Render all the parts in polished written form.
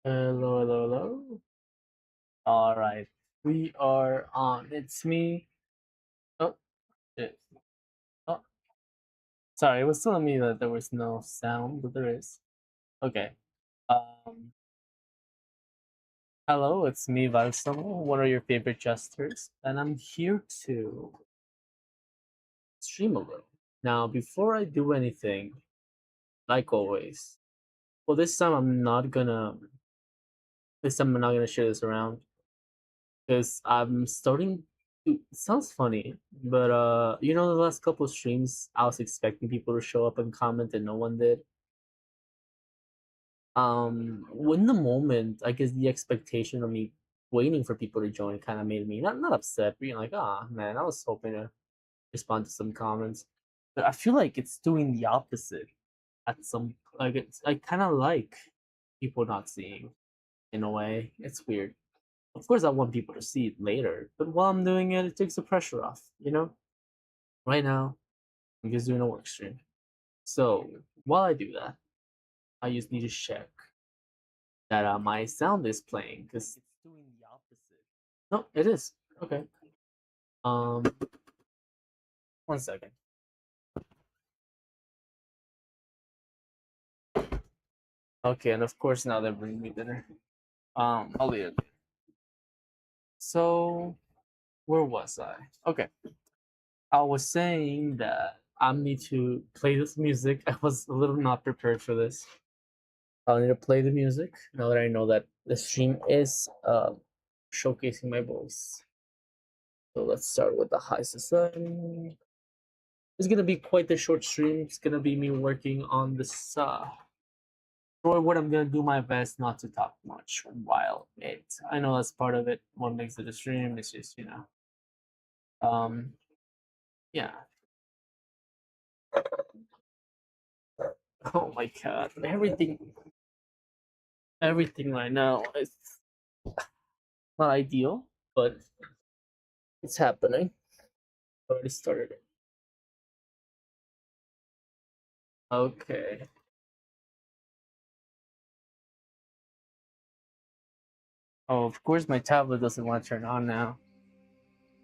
Hello, hello, hello. All right, we are on. It's me. Oh, shit. Oh, sorry. It was telling me that there was no sound, but there is. Okay. Um, Hello, it's me, Valsamo, one of your favorite jesters, and I'm here to stream a little. Now, before I do anything, like always, well, this time I'm not gonna. This time I'm not gonna share this around because I'm starting. It sounds funny, but the last couple of streams, I was expecting people to show up and comment, and no one did. In the moment, I guess the expectation of me waiting for people to join kind of made me not upset, being like, ah, man, I was hoping to respond to some comments, but I feel like it's doing the opposite. At some I kind of like people not seeing in a way. It's weird. Of course, I want people to see it later, but while I'm doing it, it takes the pressure off. Right now, I'm just doing a work stream. So while I do that, I just need to check that my sound is playing because it's doing the opposite. No, it is. Okay. Um, 1 second. Okay, and of course now they're bringing me dinner. I'll leave it. So where was I? Okay, I was saying that I need to play this music. I was a little not prepared for this. I'll need to play the music now that I know that the stream is showcasing my voice. So let's start with the high society. It's gonna be quite the short stream. It's gonna be me working on this or what I'm gonna do my best not to talk much while it. I know that's part of it. What makes it a stream. It's just um, yeah. Oh my god, everything right now is not ideal, but it's happening. Already started it. Okay. Oh, of course my tablet doesn't want to turn on now.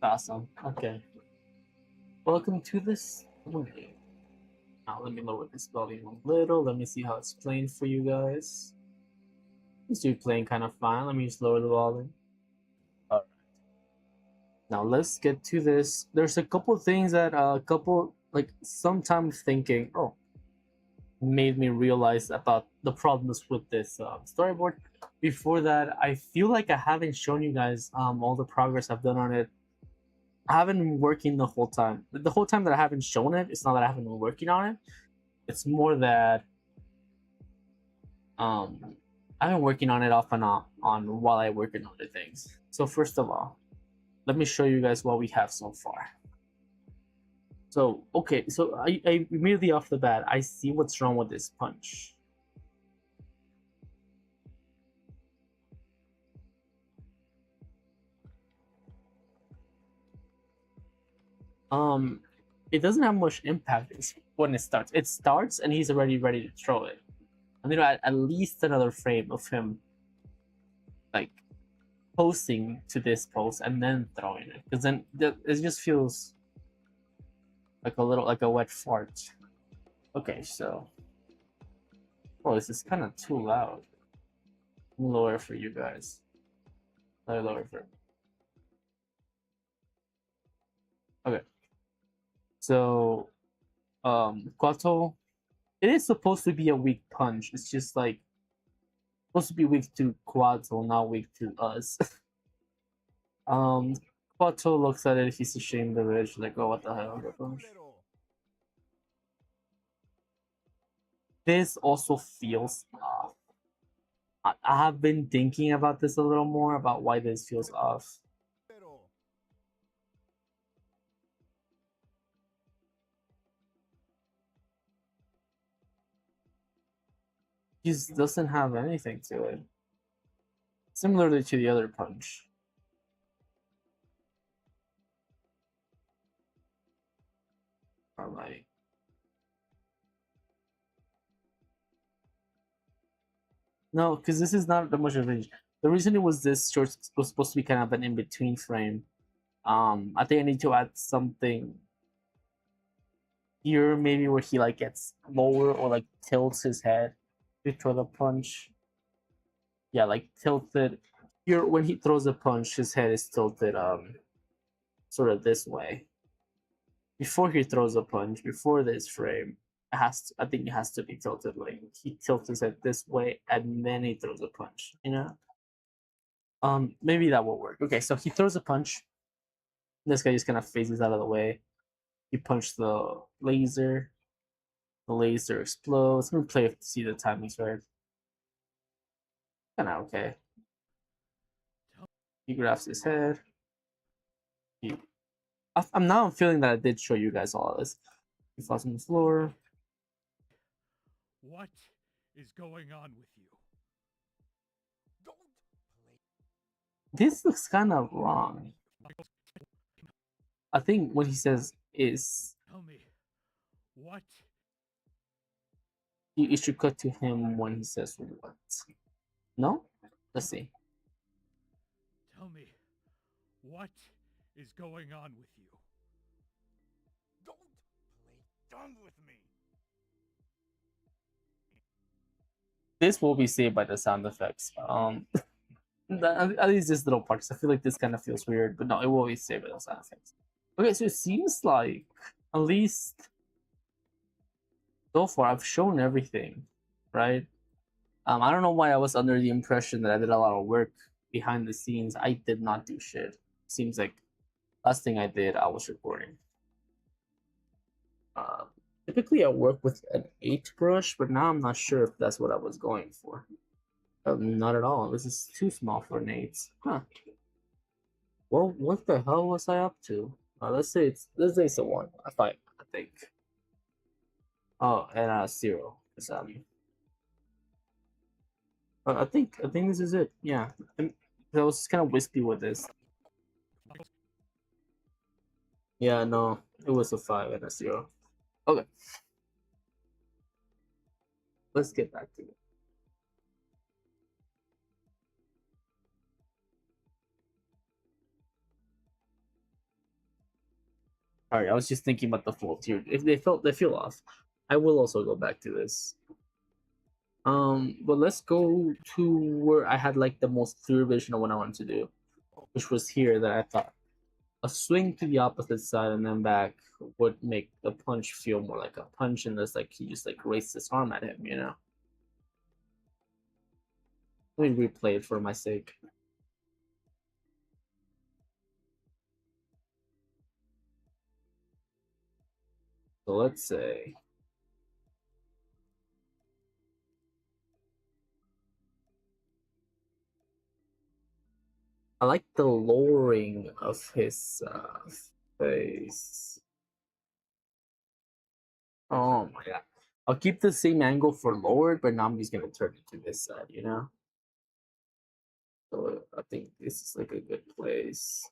Awesome. Okay. Welcome to this movie. Now let me lower this volume a little. Let me see how it's playing for you guys. It's still playing kind of fine. Let me just lower the volume. Alright. Now let's get to this. There's a couple things that sometimes thinking, oh, made me realize about the problems with this storyboard. Before that, I feel like I haven't shown you guys all the progress I've done on it. I haven't been working the whole time. The whole time that I haven't shown it, it's not that I haven't been working on it. It's more that um, I've been working on it off and on while I work on other things. So first of all, let me show you guys what we have so far. So okay, so I immediately off the bat, I see what's wrong with this punch. It doesn't have much impact when it starts. It starts and he's already ready to throw it. I need to add at least another frame of him like posting to this post and then throwing it, because then it just feels like a wet fart. Okay, so this is kind of too loud. Lower for you guys. Lower for. Okay, so Kwato, it is supposed to be a weak punch. It's just like supposed to be weak to Kwato, not weak to us. Kwato looks at it. He's ashamed of it. She's like, oh, what the hell? This also feels off. I have been thinking about this a little more about why this feels off. Just doesn't have anything to it. Similarly to the other punch. Alright. No, because this is not that much of a range. The reason it was this short was supposed to be kind of an in between frame. I think I need to add something here, maybe where he like gets lower or like tilts his head to throw the punch. Yeah, like tilted here when he throws a punch, his head is tilted sort of this way. Before he throws a punch, before this frame, I think it has to be tilted like he tilts his head this way and then he throws a punch, you know? Maybe that will work. Okay, so he throws a punch. This guy just kind of phases out of the way. He punched the laser. The laser explodes. Let me play it to see the timing's right. Kind of okay. He grabs his head. I'm now feeling that I did show you guys all of this. He falls on the floor. What is going on with you? This looks kind of wrong. I think what he says is Tell me, what? you should cut to him when he says what. No? Let's see. Tell me, what is going on with you? Don't play dumb with me. This will be saved by the sound effects. At least this little parts. I feel like this kind of feels weird, but no, it will be saved by the sound effects. Okay, so it seems like at least so far I've shown everything, right? I don't know why I was under the impression that I did a lot of work behind the scenes. I did not do shit. Seems like last thing I did, I was recording. Uh, Typically I work with an 8 brush, but now I'm not sure if that's what I was going for. Not at all. This is too small for an 8. Huh. Well, what the hell was I up to? Let's say it's a 1. A 5, I think. Oh, and a 0. I think this is it. Yeah, I was kind of wispy with this. Yeah, no, it was a 5 and a 0. Okay, let's get back to it. Alright, I was just thinking about the folds here. If they feel off, I will also go back to this. But let's go to where I had like the most clear vision of what I wanted to do, which was here that I thought a swing to the opposite side and then back would make the punch feel more like a punch, and this like he just like raised his arm at him, you know. Let me replay it for my sake. So let's say I like the lowering of his face. Oh my god. I'll keep the same angle for lowered, but now I'm just gonna turn it to this side, you know? So I think this is like a good place.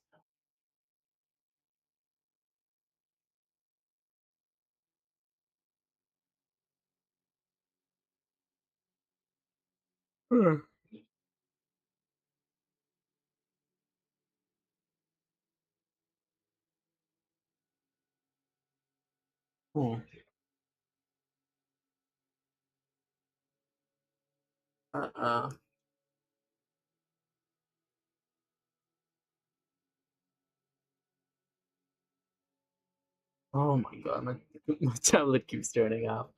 Hmm. Hmm. Uh-uh. Oh my god, my tablet keeps turning off.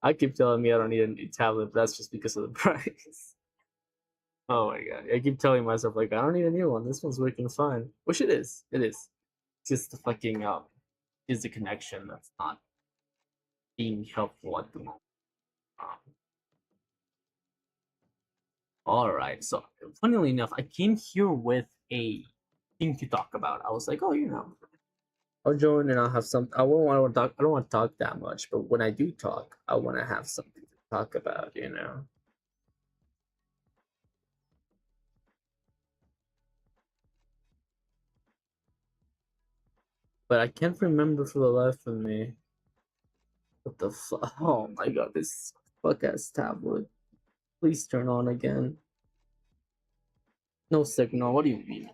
I keep telling me I don't need a new tablet, but that's just because of the price. Oh my god. I keep telling myself like I don't need a new one. This one's working fine. Which it is. It is. It's just the fucking is the connection that's not being helpful at the moment. Um, Alright, so funnily enough, I came here with a thing to talk about. I was like, oh, you know, I'll join and I'll have some. I won't want to talk. I don't want to talk that much, but when I do talk, I want to have something to talk about. You know. But I can't remember for the life of me. What the fuck? Oh my god, this fuck ass tablet. Please turn on again. No signal. What do you mean?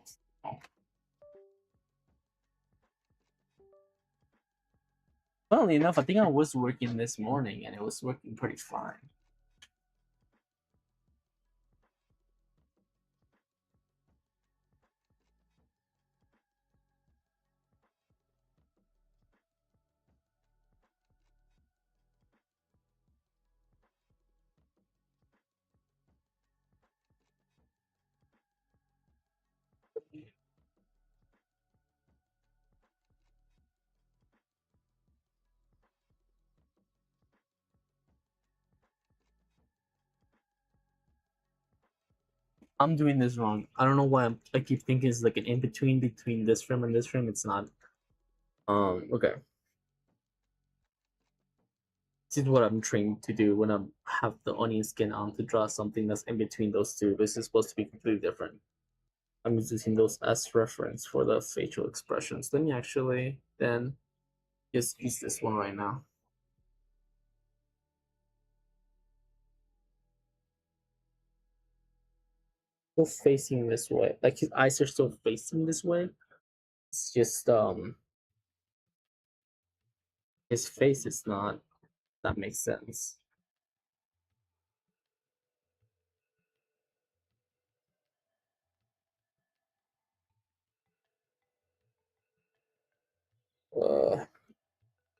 Funnily enough, I think I was working this morning and it was working pretty fine. I'm doing this wrong. I don't know why I keep thinking it's like an in between this frame and this frame. It's not. Okay. This is what I'm trained to do when I have the onion skin on to draw something that's in between those two. This is supposed to be completely different. I'm using those as reference for the facial expressions. Let me actually then just use this one right now. Still facing this way. Like his eyes are still facing this way. It's just his face is not. That makes sense.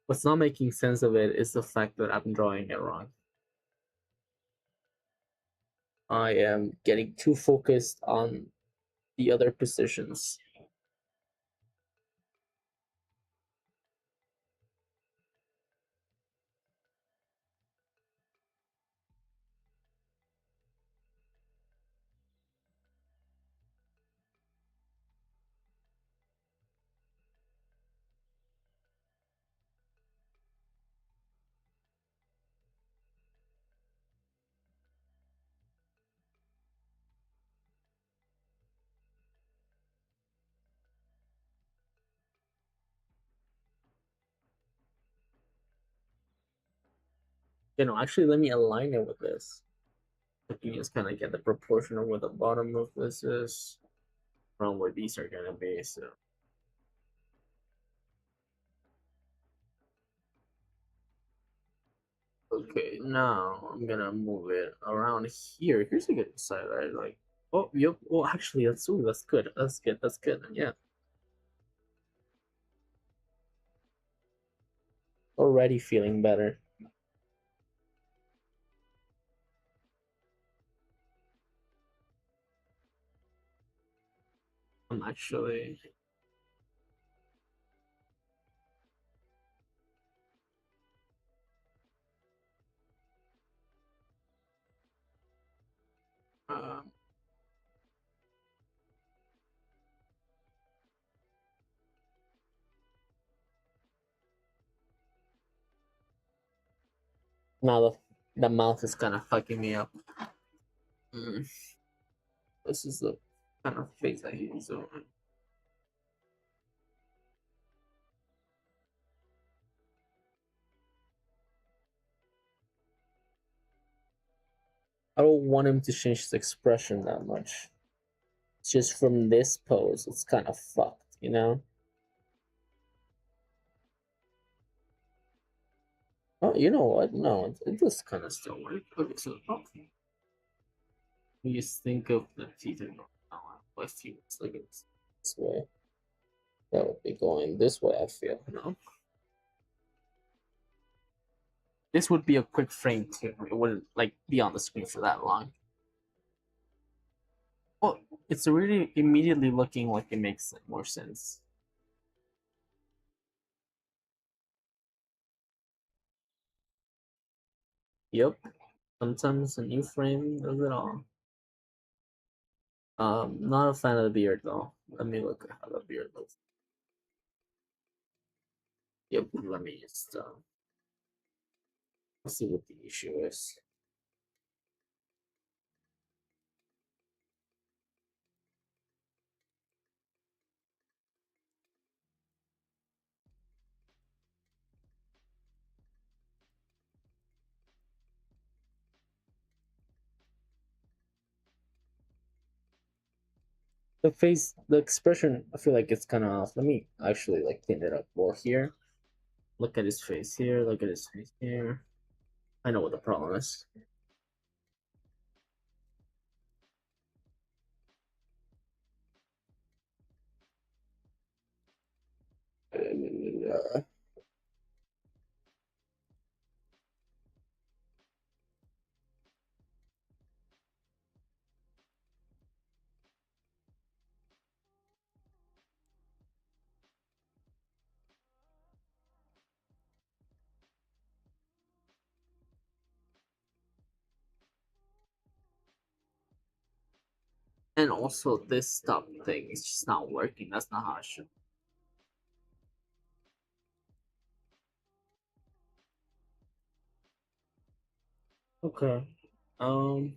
What's not making sense of it is the fact that I'm drawing it wrong. I am getting too focused on the other positions. Actually, let me align it with this. You can just kind of get the proportion of where the bottom of this is from where these are gonna be. So, okay, now I'm gonna move it around here. Here's a good side, right? Like, oh, yep. Well, actually, that's good. That's good. That's good. Yeah. Already feeling better. I'm actually. Uh, now the mouth is kind of fucking me up. Mm. This is the kind of face I use. So I don't want him to change his expression that much. It's just from this pose, it's kind of fucked, you know? Oh, you know what? No, it does kind of still work. Okay, so you just think of the teeth and my feet like it's this way. That would be going this way, I feel. No? This would be a quick frame too. It wouldn't like be on the screen for that long. Well, it's really immediately looking like it makes like, more sense. Yep. Sometimes a new frame does it all. Not a fan of the beard though. Let me look at how the beard looks. Yep, let me just see what the issue is. The face, the expression, I feel like it's kind of off. Let me actually like clean it up. Well, here, look at his face here. Look at his face here. I know what the problem is. And also, this stop thing is just not working. That's not how it should. Okay. Um.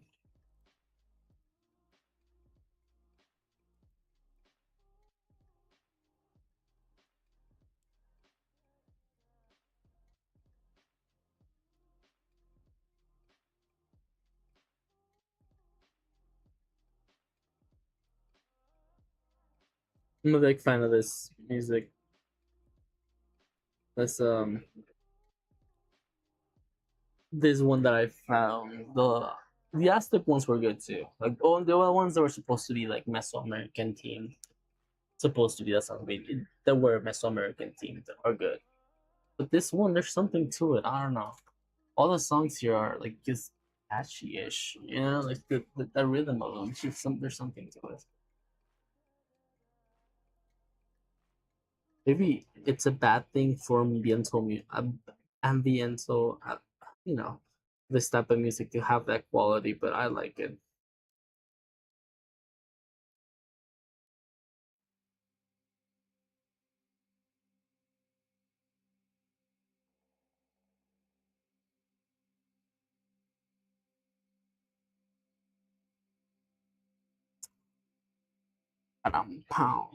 I'm a big fan of this music. This one that I found. The Aztec ones were good too. Like the other ones that were supposed to be like Mesoamerican themed. Supposed to be, that's not really, that were Mesoamerican themed are good. But this one, there's something to it. I don't know. All the songs here are like just catchy-ish. You know, like the rhythm of them. There's something to it. Maybe it's a bad thing for ambiental, you know, this type of music to have that quality, but I like it. Pow.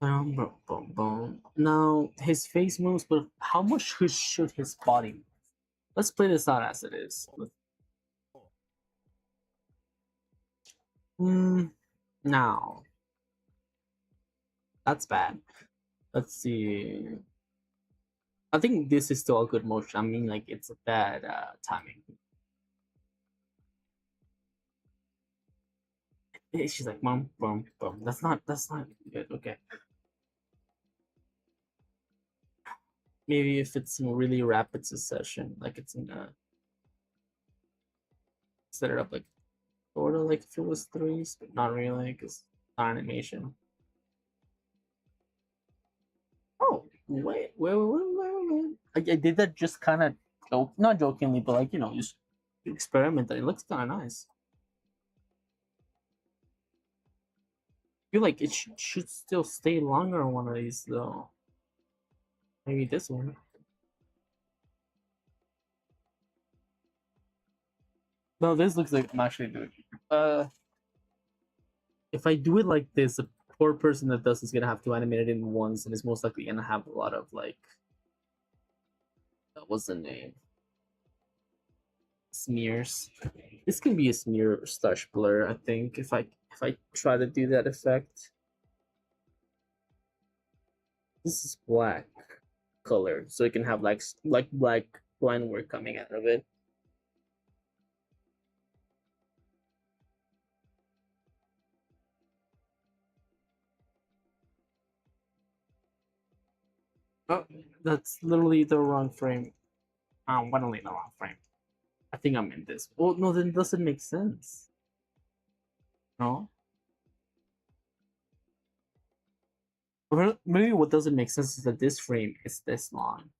Boom, boom, boom. Now his face moves, but how much should his body move? Let's play this out as it is. Hmm. Now that's bad. Let's see. I think this is still a good motion. I mean, like it's a bad timing. She's like, boom, boom, boom. That's not good. Okay, maybe if it's in really rapid succession, like it's in a set it up like sort of like if it was threes, but not really because animation. Oh, wait. I did that just kind of not jokingly, but like just experimental. It looks kind of nice. I feel like it should still stay longer on one of these though. Maybe this one. No, this looks like I'm actually doing. If I do it like this, the poor person that does is gonna have to animate it in once, and is most likely gonna have a lot of like, what's the name? Smears. This can be a smear slash blur. I think if I try to do that effect, this is black color, so it can have like black line work coming out of it. Oh, that's literally the wrong frame. I'm literally in the wrong frame. I think I'm in this. Oh no, then it doesn't make sense. No. Maybe what doesn't make sense is that this frame is this long.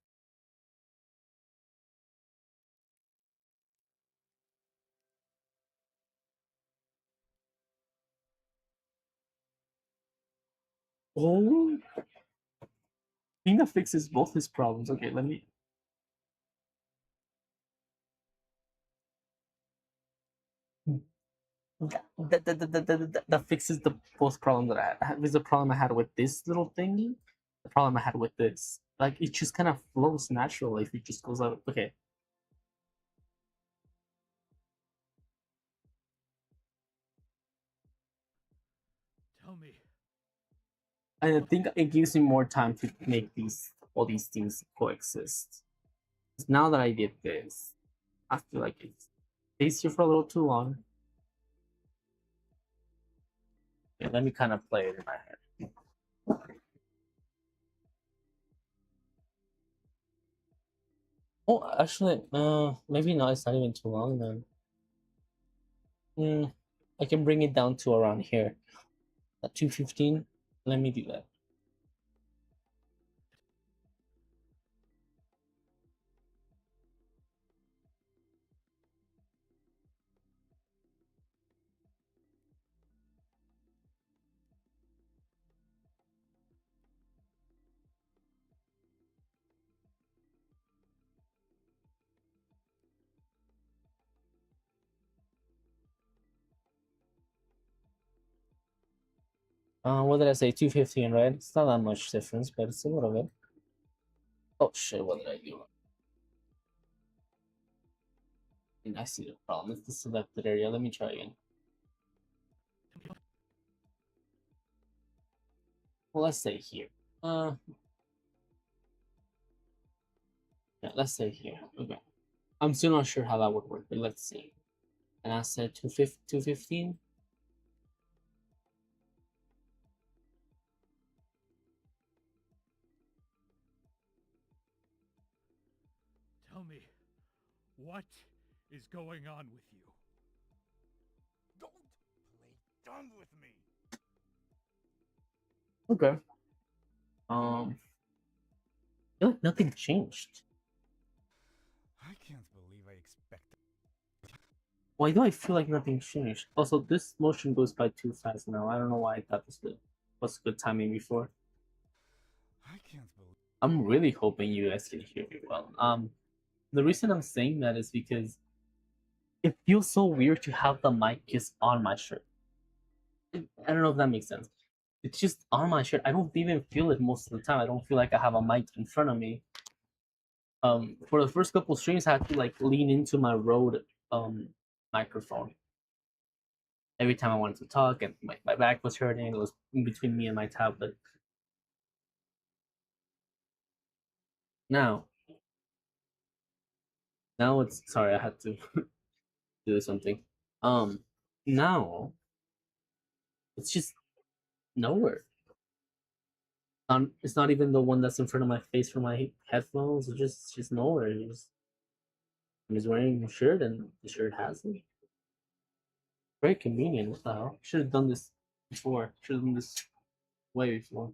Oh, I think that fixes both his problems. Okay, let me. That fixes the both problems that I had. Was the problem I had with this little thingy, the problem I had with this. Like it just kind of flows naturally if it just goes out. Okay, Tell me. I think it gives me more time to make all these things coexist. 'Cause now that I did this, I feel like it's stays here for a little too long. Yeah, let me kind of play it in my head. Oh, actually, maybe not. It's not even too long then. I can bring it down to around here at 2:15. Let me do that. What did I say? 2:15, right? It's not that much difference, but it's a little bit. Oh shit! What did I do? I see the problem. It's the selected area. Let me try again. Well, let's say here. Yeah, let's say here. Okay. I'm still not sure how that would work, but let's see. And I said 2:15. Tell me. What is going on with you? Don't play dumb with me. Okay. I feel like nothing changed. I can't believe I expected. Why do I feel like nothing changed? Also, this motion goes by too fast now. I don't know why I thought this was good timing before. I can't believe. I'm really hoping you guys can hear me well. The reason I'm saying that is because it feels so weird to have the mic just on my shirt. I don't know if that makes sense. It's just on my shirt. I don't even feel it most of the time. I don't feel like I have a mic in front of me. For the first couple streams, I had to like lean into my Rode microphone every time I wanted to talk, and my back was hurting. It was in between me and my tablet. Now, now it's sorry. I had to do something. Um, now it's just nowhere. It's not even the one that's in front of my face for my headphones. It's just nowhere. I'm just wearing a shirt, and the shirt has it. Very convenient. What the hell? Should have done this before. Should have done this way before.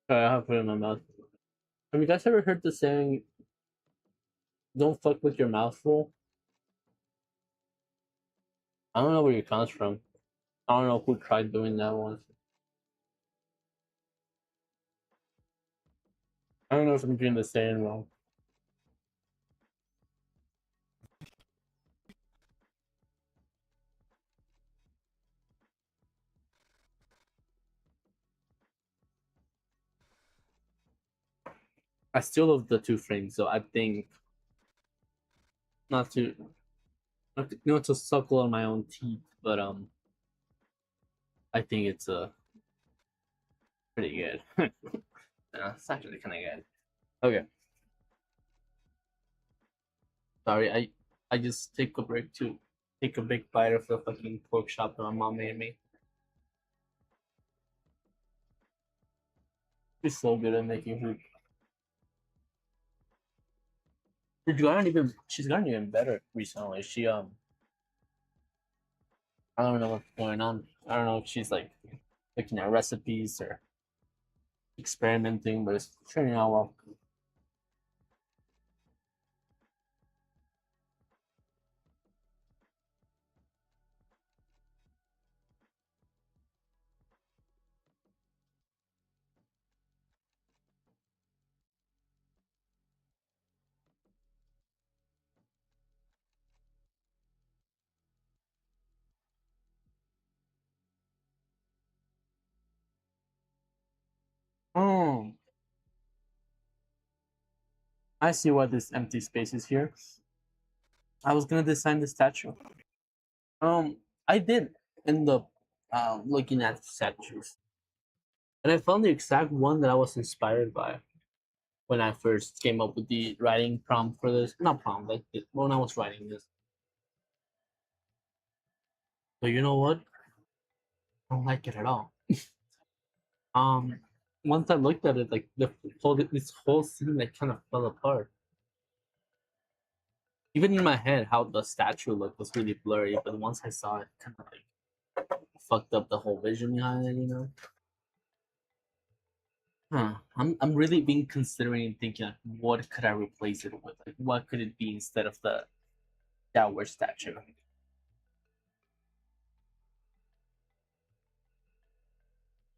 Alright, I have to put it in my mouth. Have you guys ever heard the saying, "Don't fuck with your mouth full"? I don't know where it comes from. I don't know who tried doing that once. I don't know if I'm doing the saying wrong. I still love the two frames, so I think not to not to suckle on my own teeth, but I think it's pretty good. Yeah, it's actually kind of good. Okay, sorry, I just take a break to take a big bite of the fucking pork chop that my mom made me. She's so good at making food. She's gotten even better recently. She I don't know what's going on. I don't know if she's like looking at recipes or experimenting, but it's turning out well. Oh, I see why this empty space is here. I was gonna design the statue. Um, I did end up looking at statues, and I found the exact one that I was inspired by when I first came up with the writing prompt for this. Not prompt, like when I was writing this. But you know what? I don't like it at all. Um, Once I looked at it, like this whole scene like kind of fell apart. Even in my head, how the statue looked was really blurry, but once I saw it, kind of like fucked up the whole vision behind it. Huh. I'm really being considering and thinking like, what could I replace it with? Like, what could it be instead of the Tower statue?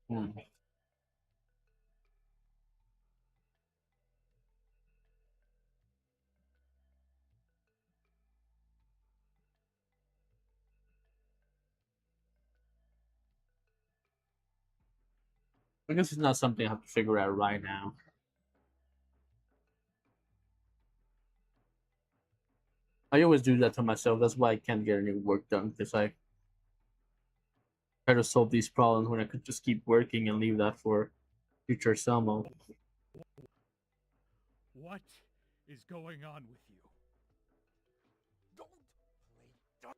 Hmm. I guess it's not something I have to figure out right now. I always do that to myself. That's why I can't get any work done because I try to solve these problems when I could just keep working and leave that for future Selmo. What is going on with you? Don't play dumb.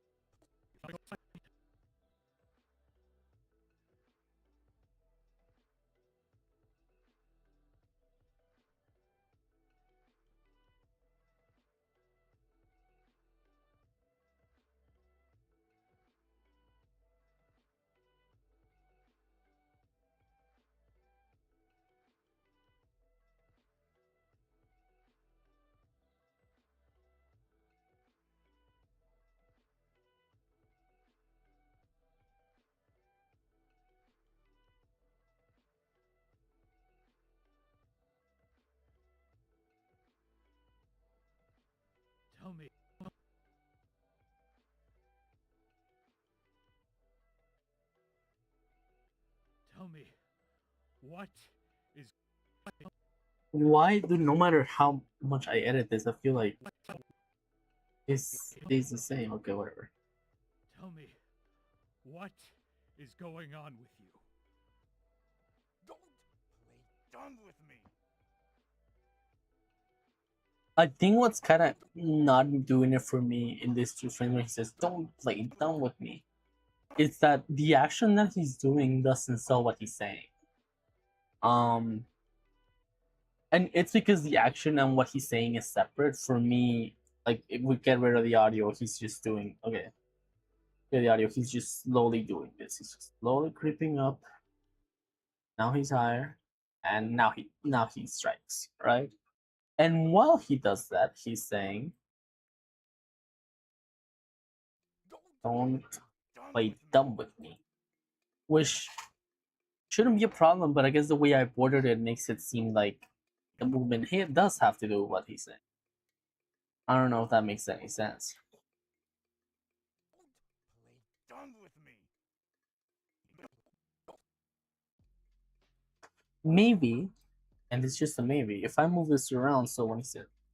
Tell me. Tell me. What is Why do no matter how much I edit this, I feel like it stays the same. Okay, whatever. Tell me. What is going on with you? Don't play dumb with me. I think what's kind of not doing it for me in this two frames when he says, "Don't play dumb with me," it's that the action that he's doing doesn't sell what he's saying. Um, and it's because the action and what he's saying is separate. For me, like if we get rid of the audio, he's just doing okay. Yeah, the audio, he's just slowly doing this. He's just slowly creeping up. Now he's higher, and now he strikes, right? And while he does that, he's saying, "Don't play dumb with me," which shouldn't be a problem, but I guess the way I bordered it makes it seem like the movement here does have to do with what he's saying. I don't know if that makes any sense. Play dumb with me. Maybe, and it's just a maybe, if I move this around so when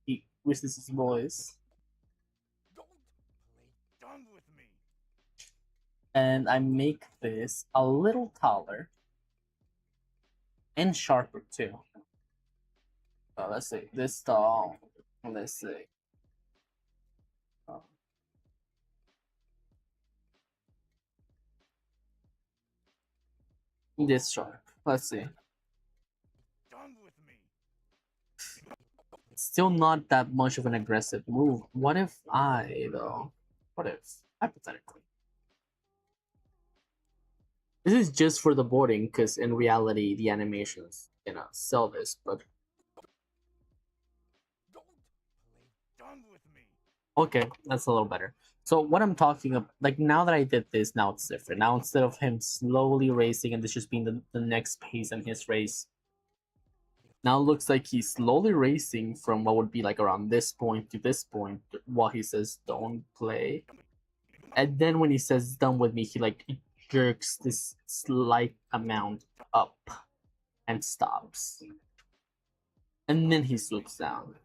he raises his voice Don't play dumb with me. and I make this a little taller and sharper too. Let's see, this tall, let's see. Uh, this sharp, let's see. Dumb with me. Still not that much of an aggressive move. What if though, what if, hypothetically, this is just for the boarding, because in reality, the animations sell this, but Don't play dumb with me. okay, that's a little better. So what I'm talking about, like now that I did this, now it's different. Now instead of him slowly racing and this just being the next pace in his race, now it looks like he's slowly racing from what would be like around this point to this point while he says don't play. And then when he says done with me, he like jerks this slight amount up and stops. And then he swoops down.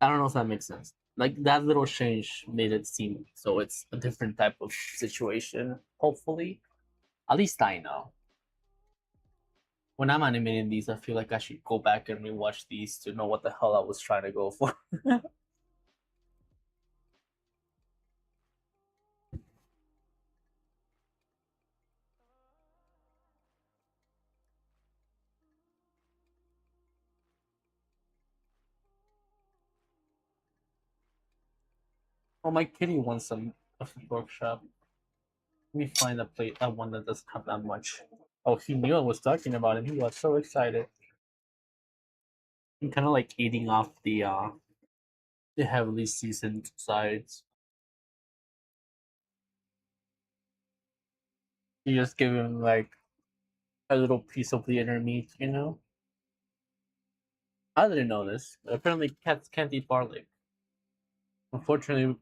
I don't know if that makes sense. Like that little change made it seem so it's a different type of situation, hopefully. At least I know. When I'm animating these, I feel like I should go back and rewatch these to know what the hell I was trying to go for. Oh, my kitty wants some of the workshop. Let me find a plate, that one that doesn't have that much. Oh, he knew I was talking about him. He was so excited. I'm kind of like eating off the heavily seasoned sides. You just give him like a little piece of the inner meat. I didn't know this. Apparently, cats can't eat garlic. Unfortunately,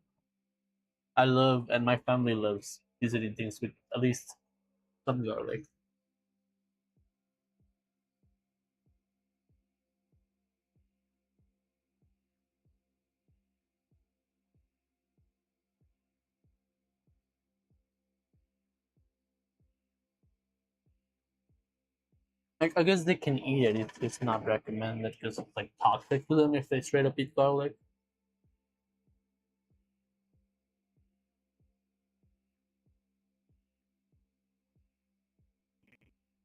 I love and my family loves visiting things with at least some garlic. Like, I guess they can eat it. It's not recommended because it's like toxic to them if they straight up eat garlic.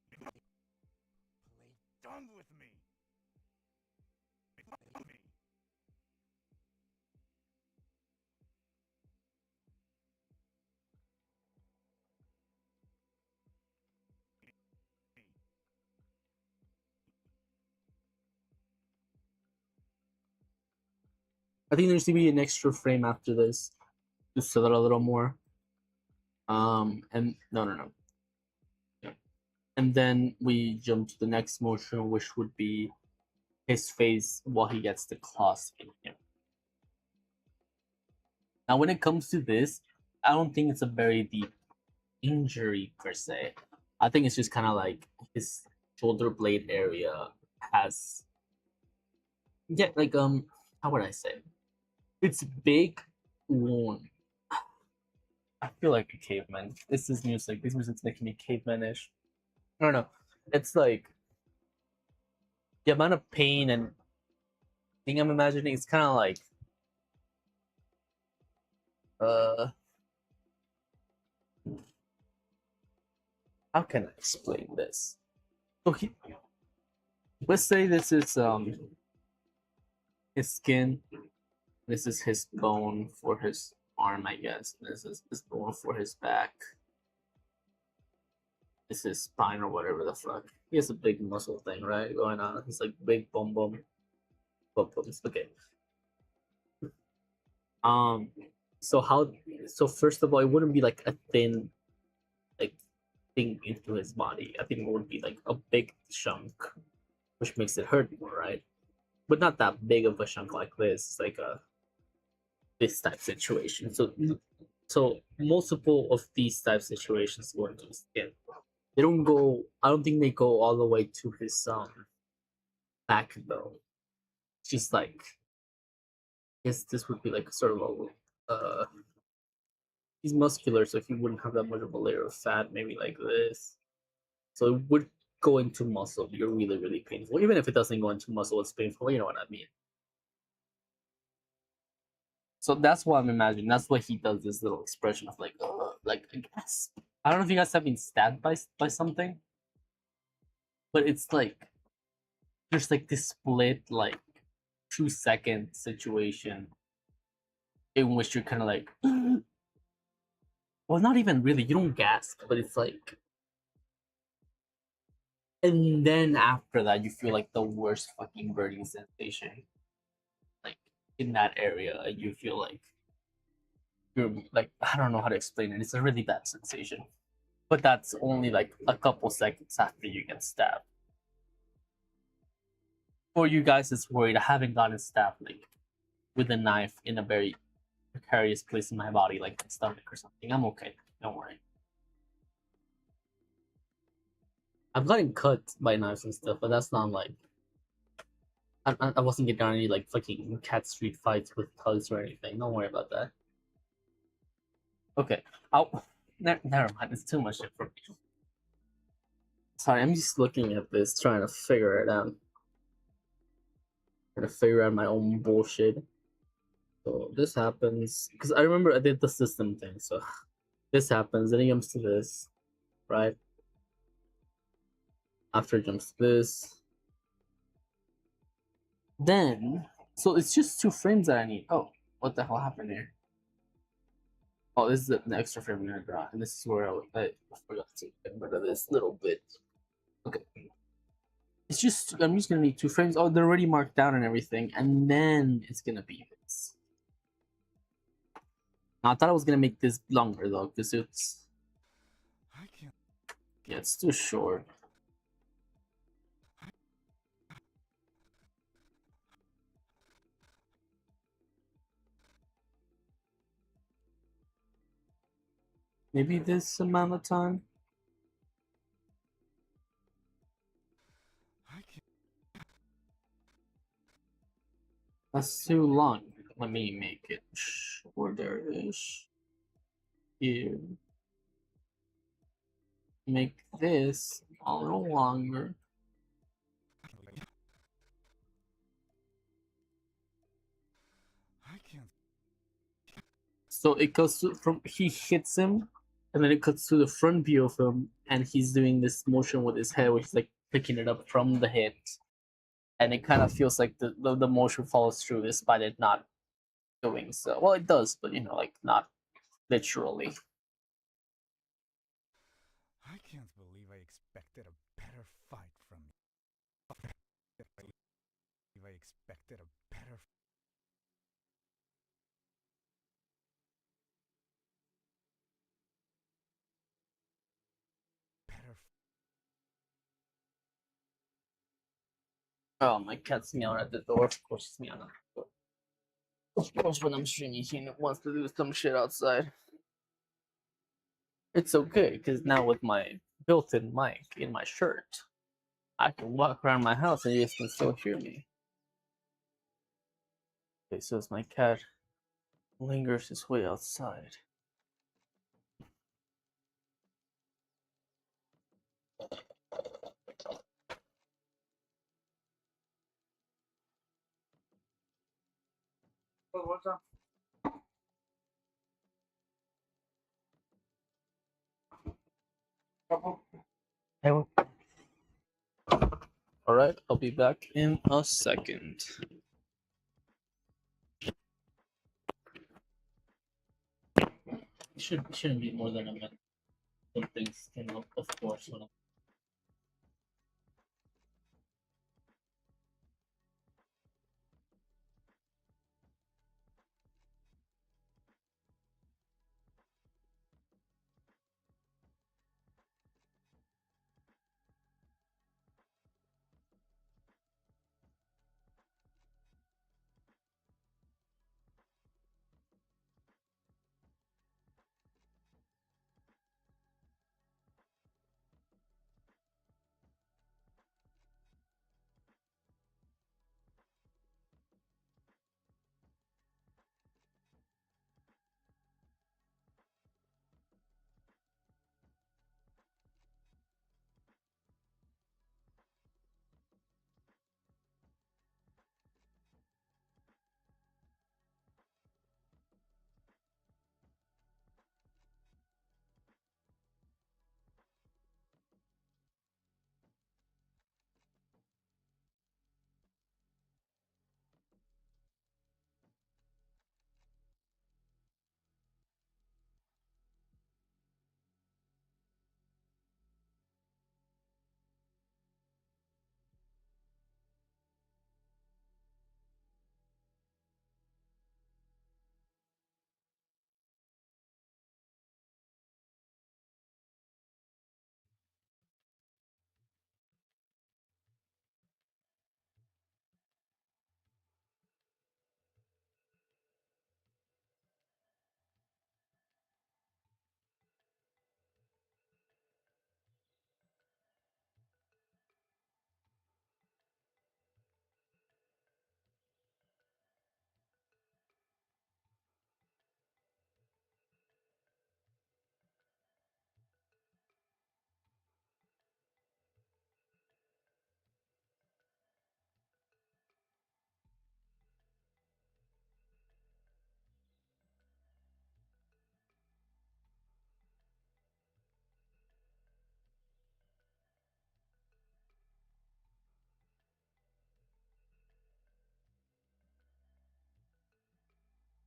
Play dumb with me. I think there's to be an extra frame after this to sell it a little more. And no. Yeah. And then we jump to the next motion, which would be his face while he gets the claws in him. Now, when it comes to this, I don't think it's a very deep injury per se. I think it's just kind of like his shoulder blade area has, yeah, like how would I say? It's big wound. I feel like a caveman. This is music. This music's making me cavemanish. I don't know. It's like the amount of pain and thing I'm imagining. It's kind of like uh, how can I explain this? So let's say this is his skin. This is his bone for his arm, I guess. This is his bone for his back. This is spine or whatever the fuck. He has a big muscle thing, right? Going on. He's like big bum bum. Bum bums. Okay. Um so how so first of all it wouldn't be like a thin like thing into his body. I think it would be like a big chunk, which makes it hurt more, right? But not that big of a chunk like this. It's like a this type situation. So multiple of these type situations go into his skin. They don't go. I don't think they go all the way to his back though. It's just like I guess this would be like sort of a he's muscular, so he wouldn't have that much of a layer of fat. Maybe like this. So it would go into muscle. You're really really painful. Even if it doesn't go into muscle, it's painful. You know what I mean? So that's what I'm imagining. That's why he does this little expression of like I guess I don't know if you guys have been stabbed by something, but it's like there's like this split like 2 second situation in which you're kind of like, well, not even really. You don't gasp, but it's like And then after that, you feel like the worst fucking burning sensation, like in that area, and you feel like you're like, I don't know how to explain it. It's a really bad sensation, but that's only like a couple seconds after you get stabbed. For you guys that's worried, I haven't gotten stabbed like with a knife in a very precarious place in my body, like my stomach or something. I'm okay. Don't worry. I've gotten cut by knives and stuff, but that's not like I wasn't getting any like fucking cat street fights with tugs or anything. Don't worry about that. Okay. Oh, never mind. It's too much information. Sorry, I'm just looking at this, trying to figure it out. Trying to figure out my own bullshit. So this happens because I remember I did the system thing. So this happens, then it jumps to this, right? After it jumps to this, then so it's just 2 frames that I need. Oh, what the hell happened here? Oh, this is the extra frame I'm gonna draw, and this is where I forgot to get rid of this little bit. Okay. It's just I'm just gonna need 2 frames. Oh, they're already marked down and everything, and then it's gonna be this. Now, I thought I was gonna make this longer though, because it's I can't. yeah, it's too short. Maybe this amount of time. I can't. That's too long. Let me make it shorter-ish. Here. Make this a little longer. I can't. So it goes from he hits him, and then it cuts to the front view of him, and he's doing this motion with his head, which is like picking it up from the hit, and it kind of feels like the motion follows through despite it not doing so. Well, it does, but like not literally. I can't believe I expected a better fight from you. I expected a better. Better. Oh, my cat's meowing at the door. Of course, it's meowing at the door. Of course, when I'm streaming, he wants to do some shit outside. It's okay, because now with my built-in mic in my shirt, I can walk around my house and you guys can still hear me. Okay, so as my cat lingers his way outside. Oh, what's up? Hey, alright, I'll be back in a second. Shouldn't be more than a minute. Some things came up, of course, when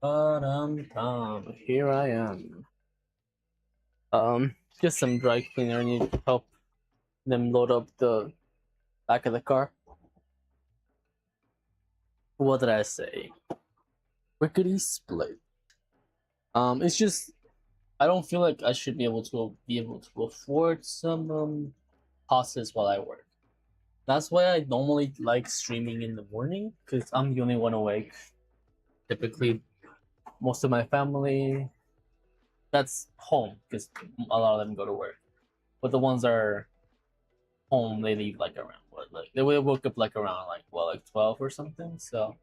Here I am. Just some dry cleaner. I need to help them load up the back of the car. What did I say? Rickety split. It's just I don't feel like I should be able to afford some pauses while I work. That's why I normally like streaming in the morning because I'm the only one awake. Typically, most of my family that's home because a lot of them go to work, but the ones that are home they leave like around what like they will woke up like around like what like 12 or something. So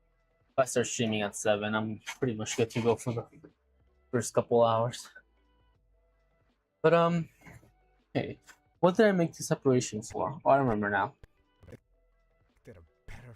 if I start streaming at 7, I'm pretty much good to go for the first couple hours. But hey, what did I make the separations for? Oh, I remember now. Did a better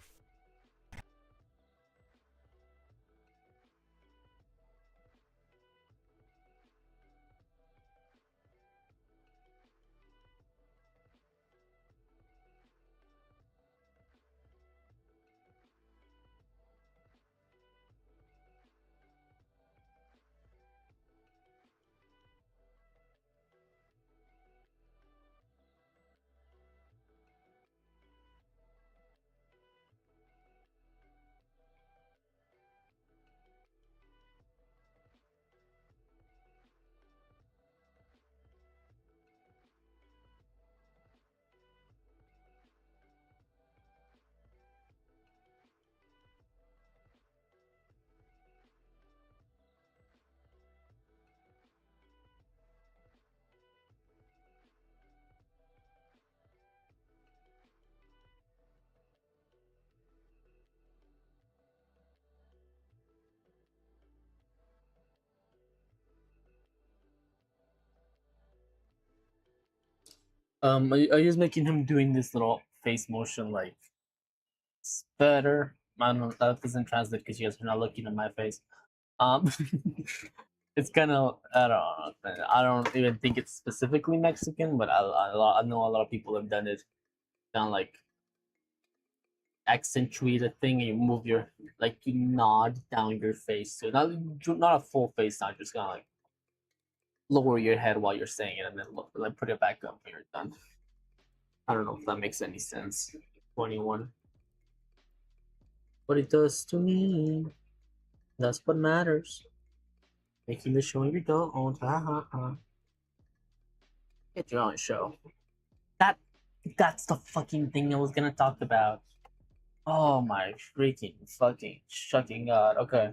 I was making him doing this little face motion like it's better. I don't know that doesn't translate because you guys are not looking at my face. Um, it's kind of I don't even think it's specifically Mexican, but I know a lot of people have done it. Kind of like accentuate a thing, and you move your like you nod down your face, so not a full face nod, just kind of like lower your head while you're saying it, and then look like put it back up when you're done. I don't know if that makes any sense. 21. What it does to me, that's what matters. Making the show you don't. Ha ha ha. Get your own show. That that's the fucking thing I was gonna talk about. Oh my freaking fucking shucking god. Okay.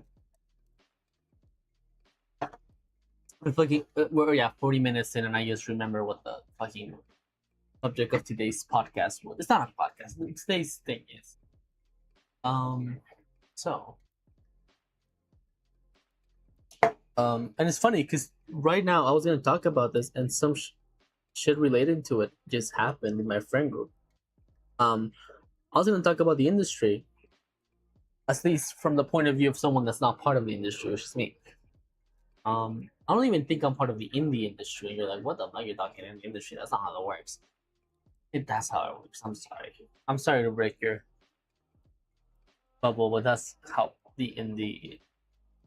We're fucking we're yeah, 40 minutes in and I just remember what the fucking subject of today's podcast was. It's not a podcast. Today's thing is. So and it's funny because right now I was gonna talk about this and some shit related to it just happened in my friend group. Um I was gonna talk about the industry, at least from the point of view of someone that's not part of the industry, which is me. I don't even think I'm part of the indie industry. You're like, what the fuck are you talking in the industry? That's not how it works. That's how it works. I'm sorry. I'm sorry to break your bubble, but that's how the indie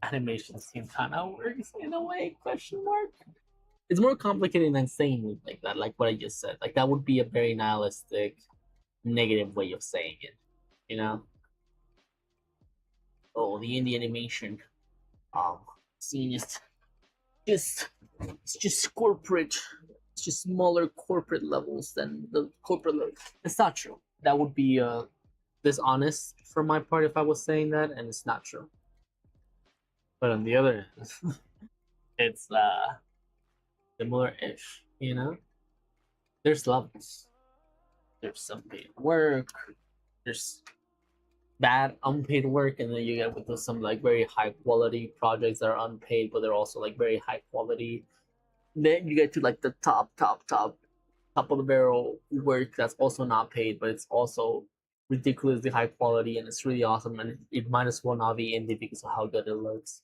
animation scene kind of works in a way. Question mark. It's more complicated than saying like that, like what I just said. Like that would be a very nihilistic, negative way of saying it. You know? Oh, the indie animation scene is just it's just corporate. It's just smaller corporate levels than the corporate level. It's not true. That would be dishonest for my part if I was saying that, and it's not true. But on the other hand, it's similar-ish. You know, there's levels. There's some paid work. There's bad unpaid work, and then you get with some like very high quality projects that are unpaid, but they're also like very high quality. Then you get to like the top of the barrel work that's also not paid, but it's also ridiculously high quality and it's really awesome. And it might as well not be indie because of how good it looks.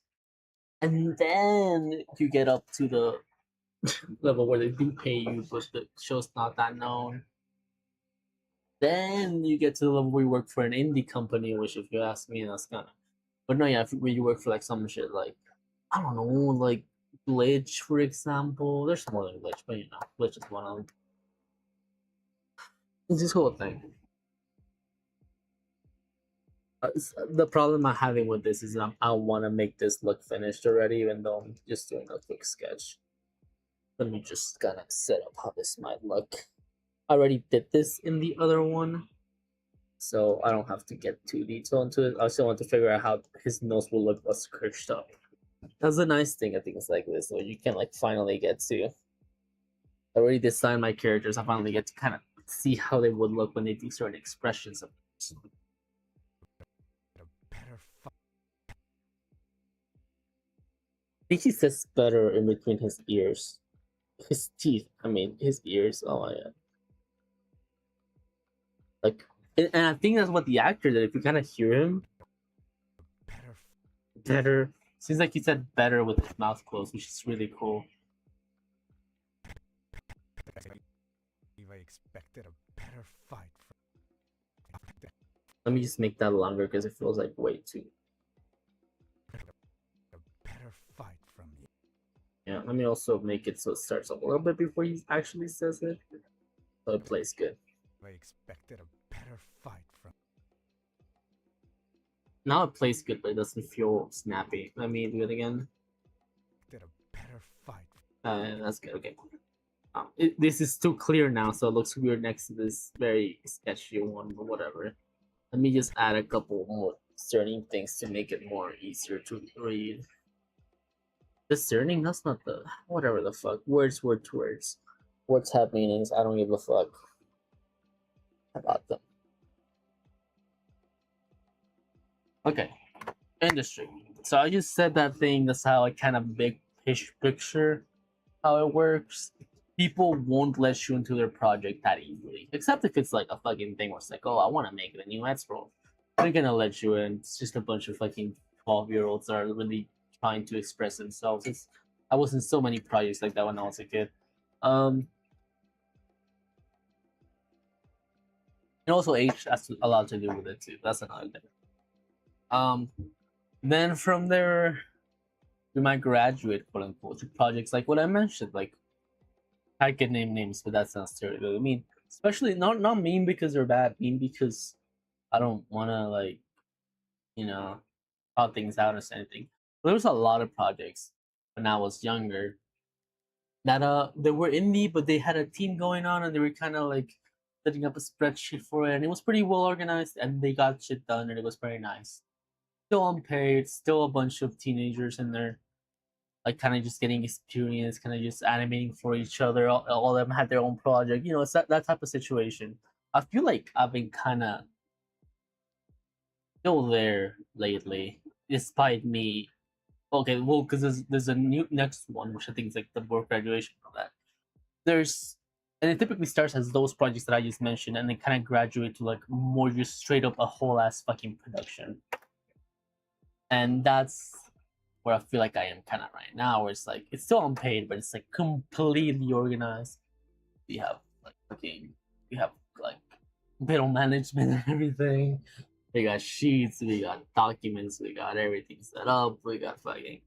And then you get up to the level where they do pay you, but the show's not that known. Then you get to the level where you work for an indie company, which, if you ask me, that's kind of But no, yeah, when you work for like some shit like, I don't know, like Glitch, for example. There's some other Glitch, but you know, Glitch is one of them. It's this whole thing. The problem I'm having with this is I want to make this look finished already, even though I'm just doing a quick sketch. Let me just kind of set up how this might look. I already did this in the other one, so I don't have to get too detailed into it. I still want to figure out how his nose will look once scratched up. That's a nice thing of things like this, where you can like finally get to. I already designed my characters. I finally get to kind of see how they would look when they do certain expressions of things. I think he says better in between his ears. His teeth, I mean, his ears. Oh, yeah. Like, and I think that's what the actor did. If you kind of hear him, better. Seems like he said better with his mouth closed, which is really cool. I expected a better fight. Let me just make that longer because it feels like way too. A better fight from you. Yeah, let me also make it so it starts up a little bit before he actually says it, so it plays good. I expected a better fight from. Now it plays good, but it doesn't feel snappy. Let me do it again. Did a better fight. That's good. Okay. This is too clear now, so it looks weird next to this very sketchy one, but whatever. Let me just add a couple more certain things to make it more easier to read. Discerning? That's not the whatever the fuck. Words. Words have meanings. I don't give a fuck about them. Okay. Industry. So I just said that thing. That's how I kind of big picture how it works. People won't let you into their project that easily, except if it's like a fucking thing where it's like, oh, I want to make the new X-Roll. They're gonna let you in. It's just a bunch of fucking 12-year-olds that are really trying to express themselves. I was in so many projects like that when I was a kid. And also age has a lot to do with it too. That's another thing. Then from there, we might graduate, quote unquote, to projects like what I mentioned. Like, I can name names, but that sounds terrible. I mean, especially not mean because they're bad, mean because I don't want to like, you know, call things out or anything. But there was a lot of projects when I was younger that they were indie, but they had a team going on and they were kind of like setting up a spreadsheet for it, and it was pretty well organized, and they got shit done, and it was very nice. Still unpaid, still a bunch of teenagers in there, like kind of just getting experience, kind of just animating for each other. All of them had their own project, you know. It's that type of situation. I feel like I've been kind of still there lately, despite me. Okay, well, because there's a new next one, which I think is like the work graduation for that. There's and it typically starts as those projects that I just mentioned, and they kind of graduate to like more just straight up a whole ass fucking production. And that's where I feel like I am kind of right now, where it's like it's still unpaid, but it's like completely organized. We have like fucking, we have like middle management and everything. We got sheets, we got documents, we got everything set up, we got fucking.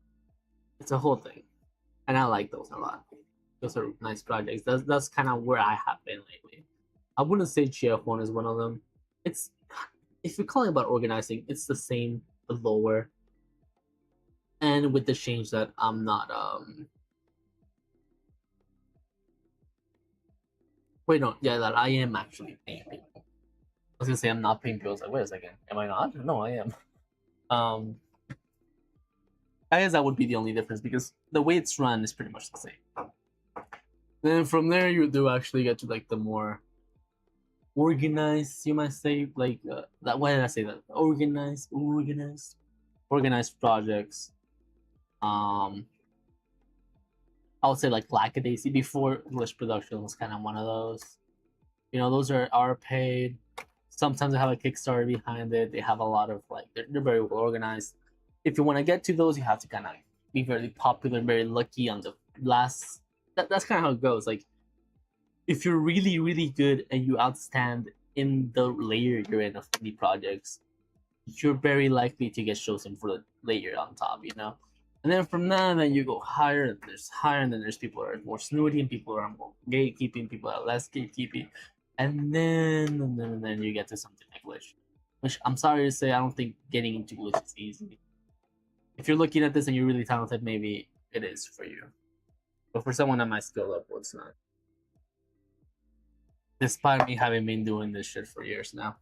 It's a whole thing, and I like those a lot. Those are nice projects. That's kind of where I have been lately. I wouldn't say GF1 is one of them. It's if you're calling about organizing, it's the same, but lower. And with the change that I'm not wait, no, yeah, that I am actually paying people. I was gonna say I'm not paying bills. Like, wait a second, am I not? No, I am. I guess that would be the only difference because the way it's run is pretty much the same. Then from there, you do actually get to like the more organized, you might say, like that. Why did I say that? Organized projects. I would say like Lackadaisy before English production was kind of one of those. You know, those are paid. Sometimes they have a Kickstarter behind it. They have a lot of like they're very well organized. If you want to get to those, you have to kind of be very popular, very lucky on the last. That's kind of how it goes. Like, if you're really really good and you outstand in the layer you're in of indie projects, you're very likely to get chosen for the layer on top, you know. And then from then you go higher, and there's higher, and then there's people that are more snooty, and people are more gatekeeping, people that are less gatekeeping, and then you get to something like glitch, which I'm sorry to say, I don't think getting into glitch is easy. If you're looking at this and you're really talented, maybe it is for you, but for someone at my skill level, it's not. Despite me having been doing this shit for years now.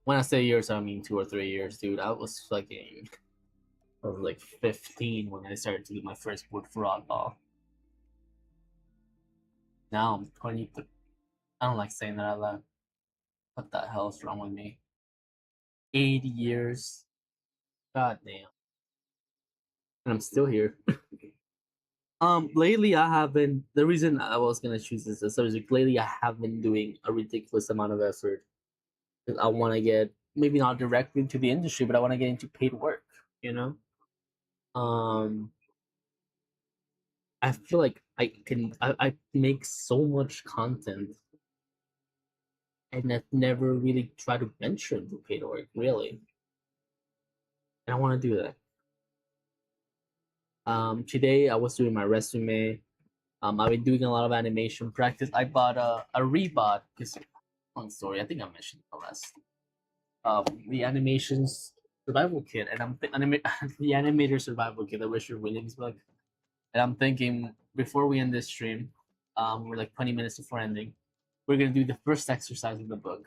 When I say years, I mean 2 or 3 years, dude. I was like 15 when I started to do my first wood for oddball. Now I'm 23. I don't like saying that out loud. What the hell's wrong with me? 80 years. God damn. And I'm still here. Lately I haven't. The reason I was gonna choose this is lately I have been doing a ridiculous amount of effort. I want to get maybe not directly into the industry, but I want to get into paid work. You know. Um, I feel like I make so much content and I've never really tried to venture into paid work, really. And I want to do that. Today I was doing my resume. I've been doing a lot of animation practice. I bought a rebot because long story. I think I mentioned the last. The animations survival kit, and the animator survival kit, the Richard Williams book. And I'm thinking before we end this stream, we're like 20 minutes before ending. We're gonna do the first exercise in the book,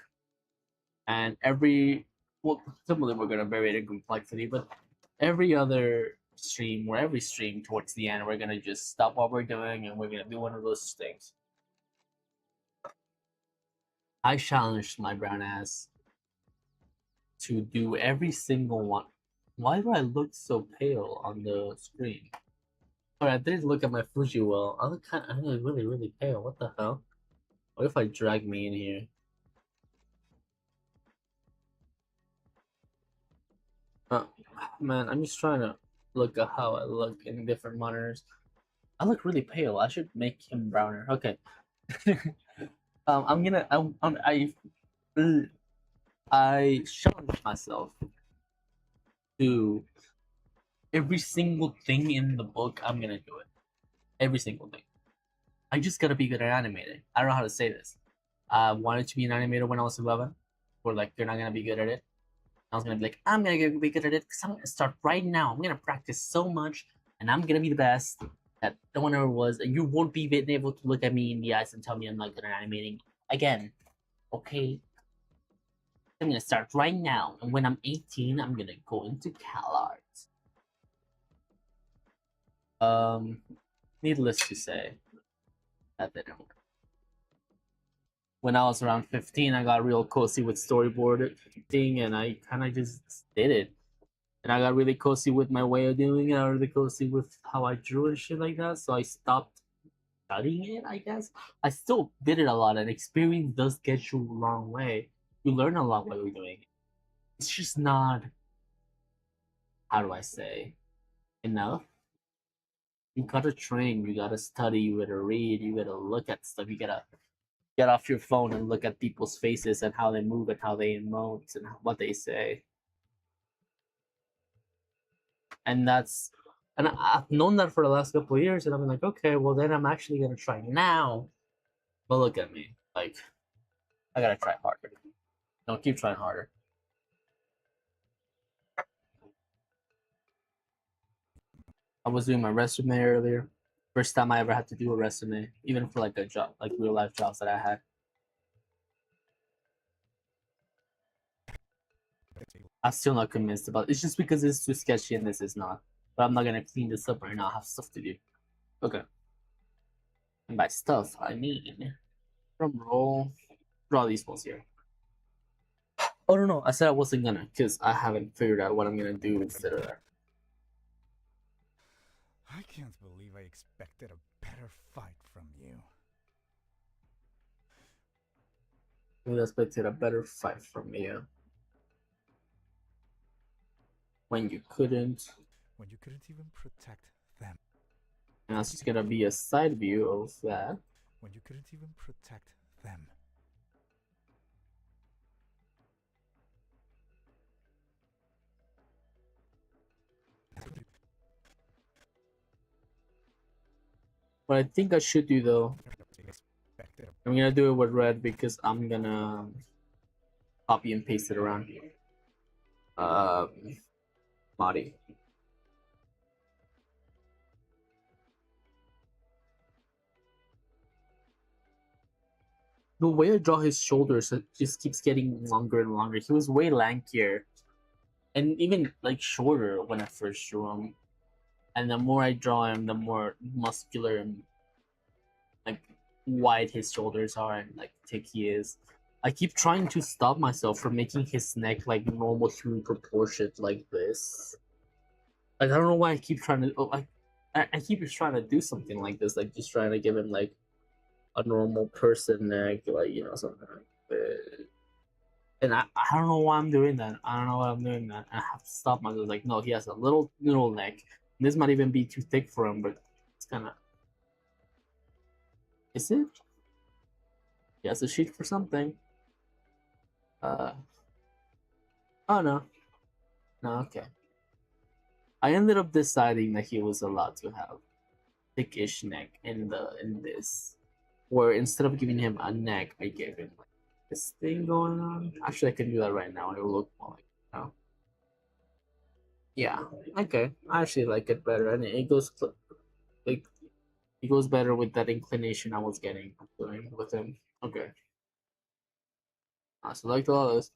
and some of them we're gonna vary it in complexity, but every other stream or every stream towards the end, we're gonna just stop what we're doing and we're gonna do one of those things. I challenged my brown ass to do every single one. Why do I look so pale on the screen? Sorry, I didn't look at my Fuji well. I look kind of really, really pale. What the hell? What if I drag me in here? Man, I'm just trying to look at how I look in different monitors. I look really pale. I should make him browner. Okay. I'm gonna. I challenge myself to every single thing in the book. I'm gonna do it. Every single thing. I just gotta be good at animating. I don't know how to say this. I wanted to be an animator when I was 11. Or like, you're not gonna be good at it. I was gonna be like, I'm gonna be good at it because I'm gonna start right now. I'm gonna practice so much, and I'm gonna be the best that no one ever was, and you won't be able to look at me in the eyes and tell me I'm not good at animating again. Okay, I'm gonna start right now, and when I'm 18, I'm gonna go into CalArts. Needless to say, that didn't work. When I was around 15, I got real cozy with storyboard thing, and I kind of just did it. And I got really cozy with my way of doing it. I got really cozy with how I drew and shit like that. So I stopped studying it, I guess. I still did it a lot, and experience does get you a long way. You learn a lot while you're doing it. It's just not, how do I say, enough. You gotta train, you gotta study, you gotta read, you gotta look at stuff, you gotta get off your phone and look at people's faces and how they move and how they emote and what they say. And I've known that for the last couple of years, and I'm like, okay, well then I'm actually gonna try now. But look at me, like I gotta try harder. No, keep trying harder. I was doing my resume earlier. First time I ever had to do a resume, even for like a job, like real life jobs that I had. I'm still not convinced about it. It's just because it's too sketchy and this is not. But I'm not gonna clean this up right now. I have stuff to do. Okay. And by stuff, I mean drum roll. Draw these ones here. Oh no, I said I wasn't gonna, because I haven't figured out what I'm gonna do instead of that. I can't believe I expected a better fight from you. We expected a better fight from you. When you couldn't. When you couldn't even protect them. And that's gonna be a side view of that. When you couldn't even protect them. What I think I should do though, I'm gonna do it with red because I'm gonna copy and paste it around here. Body. The way I draw his shoulders, it just keeps getting longer and longer. He was way lankier, and even like shorter when I first drew him. And the more I draw him, the more muscular and like wide his shoulders are and like thick he is. I keep trying to stop myself from making his neck like normal human proportions like this. Like I don't know why I keep trying to. Oh, I keep just trying to do something like this, like just trying to give him like a normal person neck, like something like that. And I don't know why I'm doing that. I don't know why I'm doing that. I have to stop myself. Like, no, he has a little noodle neck. This might even be too thick for him, but it's kind of. Is it? He has a sheet for something. Uh. Oh no. No. Okay. I ended up deciding that he was allowed to have thickish neck in this, where instead of giving him a neck, I gave him like this thing going on. Actually, I can do that right now. It will look more like. Yeah. Okay. I actually like it better, and it goes like it goes better with that inclination I was getting doing with him. Okay. I select all this.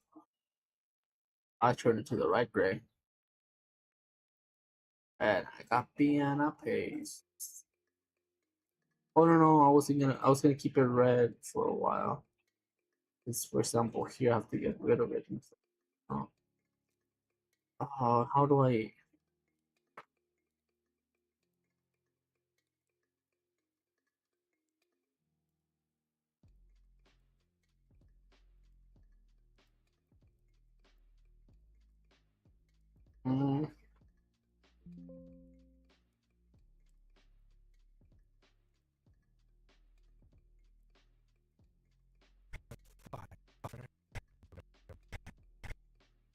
I turn it to the right gray, and I copy and I paste. Oh no, I was gonna keep it red for a while. Because for example, here I have to get rid of it. Oh, how do I? Mm,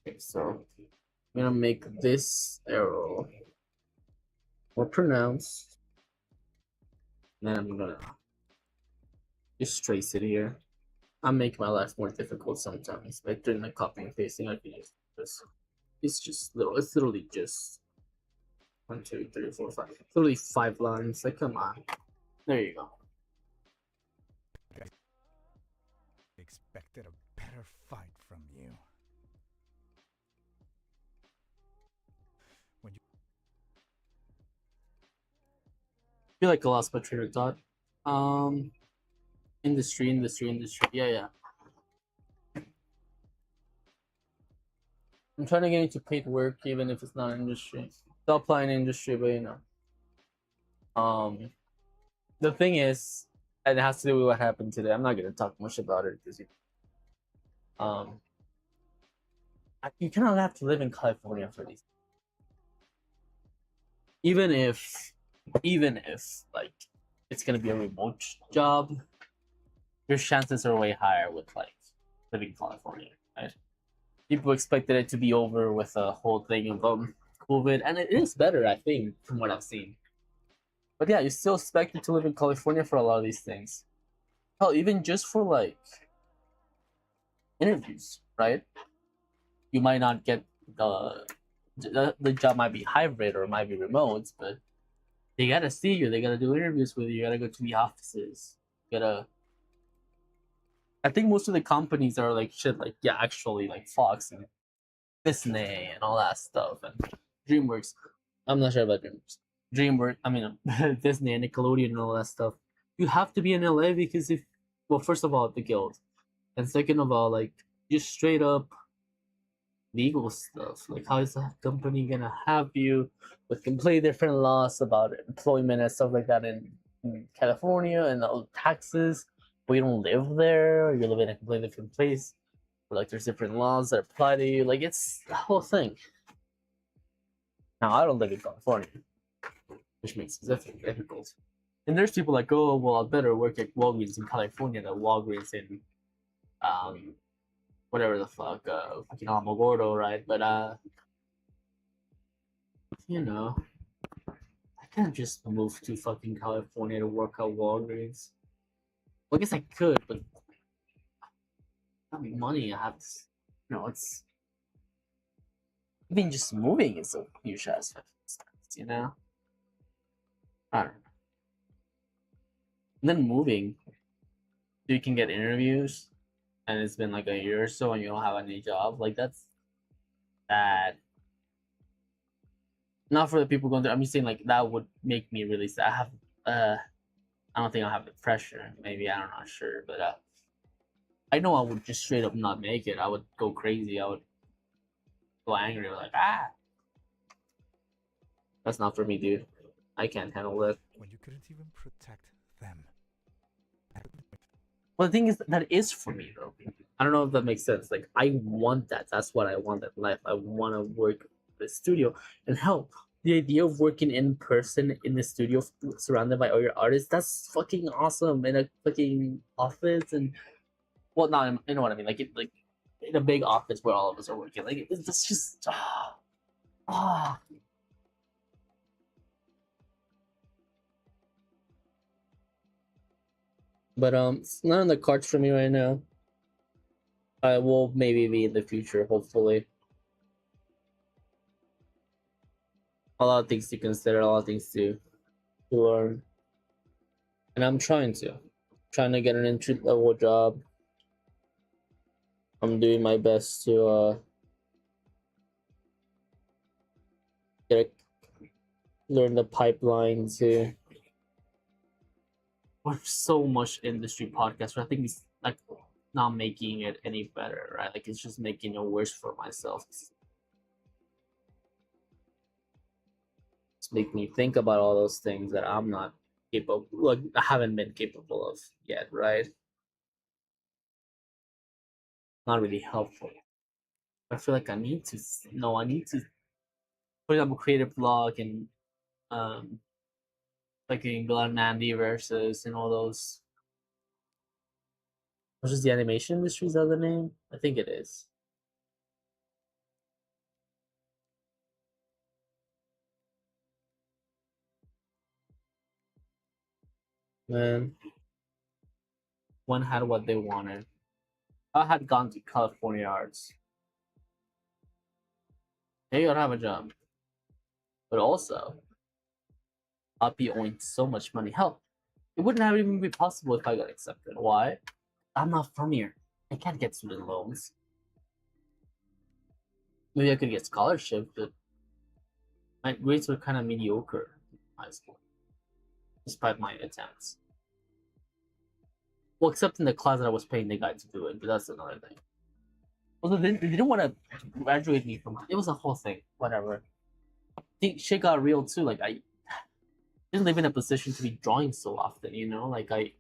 okay, so I'm gonna make this arrow more pronounced. Then I'm gonna just trace it here. I make my life more difficult sometimes by doing the copy and pasting. I can use this. It's just little. It's literally just 1, 2, 3, 4, 5. Literally 5 lines. Like, come on. There you go. Expected a better fight from you. When you I feel like I lost my train of thought. Industry. Yeah, yeah. I'm trying to get into paid work, even if it's not industry. Still applying industry, but the thing is, and it has to do with what happened today. I'm not gonna talk much about it because um, you cannot have to live in California for these. Even if, like it's gonna be a remote job, your chances are way higher with like living in California, right? People expected it to be over with the whole thing of COVID, and it is better, I think, from what I've seen. But yeah, you're still expected to live in California for a lot of these things. Hell, even just for like interviews, right? You might not get the job might be hybrid or it might be remote, but they gotta see you. They gotta do interviews with you. You gotta go to the offices. You gotta. I think most of the companies are like shit, like yeah, actually like Fox and Disney and all that stuff and DreamWorks. I'm not sure about DreamWorks. DreamWorks. I mean Disney and Nickelodeon and all that stuff. You have to be in LA because if well, first of all, the guild, and second of all, like just straight up legal stuff. Like, how is a company gonna have you with completely different laws about employment and stuff like that in California and all taxes? But you don't live there, or you live in a completely different place. Or, like, there's different laws that apply to you. Like, it's the whole thing. Now, I don't live in California, which makes it difficult. And there's people like, oh, well, I'd better work at Walgreens in California than Walgreens in um, whatever the fuck, fucking Alamogordo, right? But you know, can't just move to fucking California to work at Walgreens. Well, I guess I could, but money. I have to, it's even just moving is a huge aspect. You know, I don't know. And then moving, you can get interviews, and it's been like a year or so, and you don't have any job. Like that's bad. Not for the people going through. I'm just saying, like that would make me really sad. I don't think I'll have depression. Maybe I'm not sure, but I know I would just straight up not make it. I would go crazy. I would go angry, like that's not for me, dude. I can't handle it. When you couldn't even protect them. Well, the thing is, that is for me though. I don't know if that makes sense. Like I want that. That's what I want in life. I want to work in the studio, and hell, the idea of working in person in the studio, surrounded by all your artists—that's fucking awesome. In a fucking office, and well, not in, you know what I mean. Like in a big office where all of us are working. Like it's just ah. But it's not in the cards for me right now. I will maybe be in the future, hopefully. A lot of things to consider, a lot of things to learn, and I'm trying to get an entry level job. I'm doing my best to get learn the pipeline to. There's so much industry podcast, I think it's like not making it any better, right? Like it's just making it worse for myself. It's make me think about all those things that I'm not capable, like I haven't been capable of yet, right? Not really helpful. I feel like I need to no, I need to put up a creative blog and um like in Glenn Nandy versus and all those. Which is the animation industry's other name? I think it is. Man, one had what they wanted. I had gone to California Arts. Hey, you don't have a job. But also, I'd be owing so much money. Hell, it wouldn't have even be possible if I got accepted. Why? I'm not from here. I can't get student loans. Maybe I could get scholarship, but my grades were kind of mediocre in high school, despite my attempts. Well, except in the class that I was paying the guy to do it, but that's another thing. Also, they didn't want to graduate me from it. Was a whole thing. Whatever. The shit got real too. Like I didn't live in a position to be drawing so often. Like I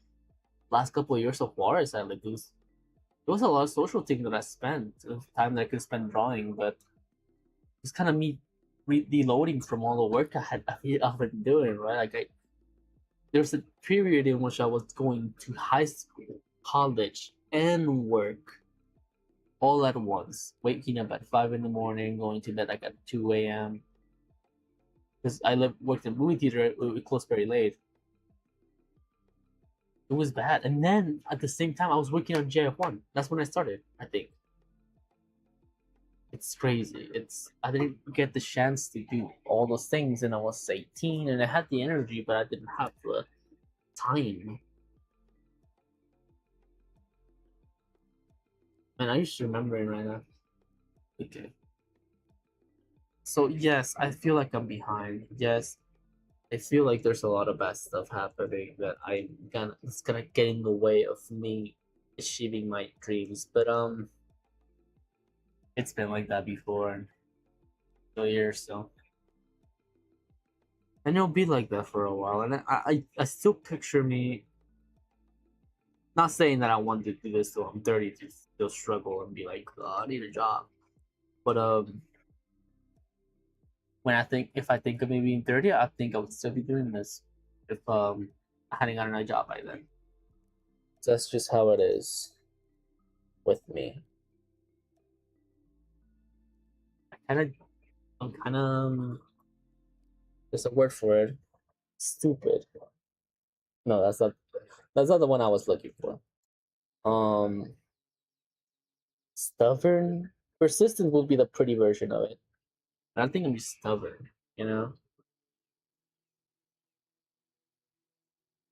last couple of years of Juarez, I like there was a lot of social things that I spent time that I could spend drawing, but it's kind of me deloading from all the work I've been doing. Right, like there's a period in which I was going to high school, college, and work all at once, waking up at 5 in the morning, going to bed like at 2 a.m. Because worked in movie theater, it closed very late. It was bad, and then at the same time, I was working on JF1. That's when I started. I think it's crazy. I didn't get the chance to do all those things, and I was 18, and I had the energy, but I didn't have the time. And I used to remember it right now. Okay. So yes, I feel like I'm behind. Yes, I feel like there's a lot of bad stuff happening that it's gonna get in the way of me achieving my dreams. But it's been like that before and a year or so. And it'll be like that for a while. And I still picture me not saying that I want to do this till I'm 30 to still struggle and be like, oh, I need a job. But if I think of me being 30, I think I would still be doing this if I hadn't gotten a job by then. So that's just how it is with me. I'm kind of there's a word for it. Stupid. No, that's not the one I was looking for. Stubborn. Persistent would be the pretty version of it. I don't think I'm just stubborn, you know?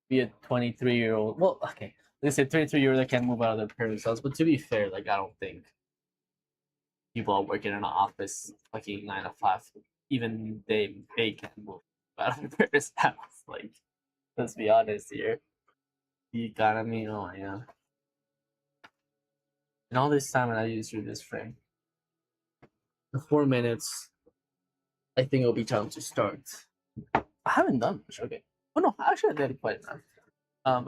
Be a 23-year-old. Well, okay. They say 23-year-old that can't move out of their parents' house, but to be fair, like I don't think people are working in an office fucking 9 to 5. Even they can move out of their parents' house. Like, let's be honest here. The economy, oh yeah. And all this time, and I used through this frame. In 4 minutes, I think it'll be time to start. I haven't done much. Okay. Oh no, actually I did quite enough.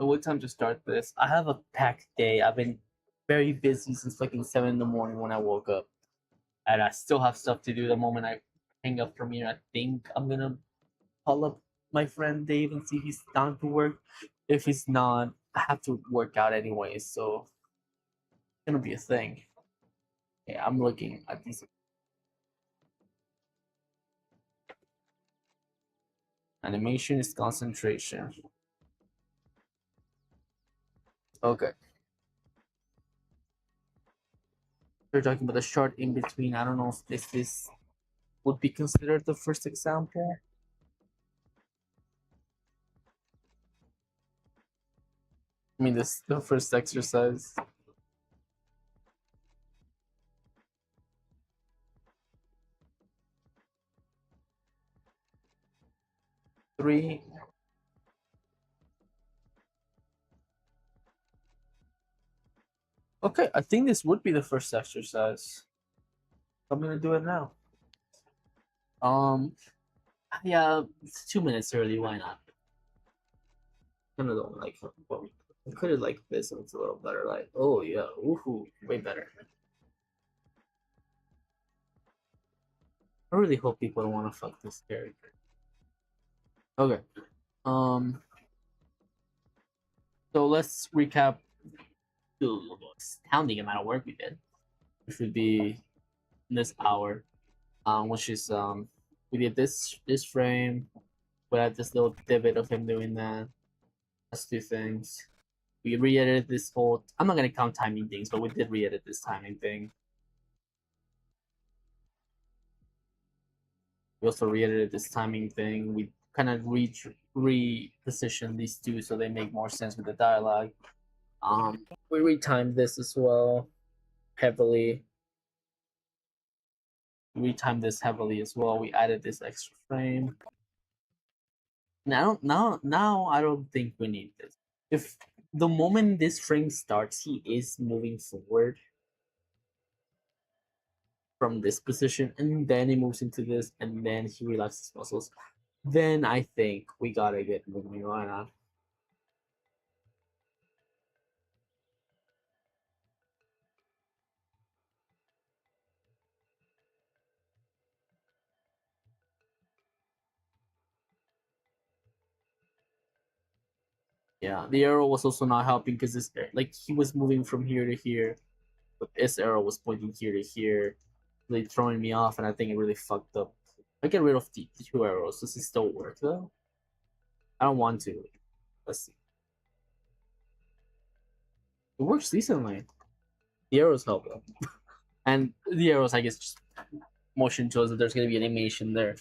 It was time to start this. I have a packed day. I've been very busy since fucking 7 in the morning when I woke up, and I still have stuff to do. The moment I hang up from here, I think I'm gonna call up my friend Dave and see if he's down to work. If he's not, I have to work out anyway, so it's gonna be a thing. Yeah, I'm looking at these. Animation is concentration. Okay. We're talking about the short in between. I don't know if this would be considered the first example. I mean, this the first exercise. 3. Okay, I think this would be the first exercise. I'm gonna do it now. Um, yeah, it's 2 minutes early. Why not? I don't like. Well, I could have liked this. It's a little better. Like, oh yeah, woohoo, way better. I really hope people don't want to fuck this character. Okay. Um. So let's recap the astounding amount of work we did, which would be in this hour. Which is we did this frame. We had this little divot of him doing that. That's 2 things. We re-edited this whole. I'm not gonna count timing things, but we did re-edit this timing thing. We also re-edited this timing thing. We kind of repositioned these two so they make more sense with the dialogue. We retimed this as well heavily. We retimed this heavily as well. We added this extra frame. Now I don't think we need this. If the moment this frame starts, he is moving forward from this position, and then he moves into this, and then he relaxes muscles, then I think we gotta get moving on. Yeah, the arrow was also not helping because this like he was moving from here to here, but this arrow was pointing here to here, really throwing me off, and I think it really fucked up. I get rid of the 2 arrows. Does it still work though? I don't want to. Let's see. It works decently. The arrows help though, and the arrows I guess just motion shows that there's gonna be animation there.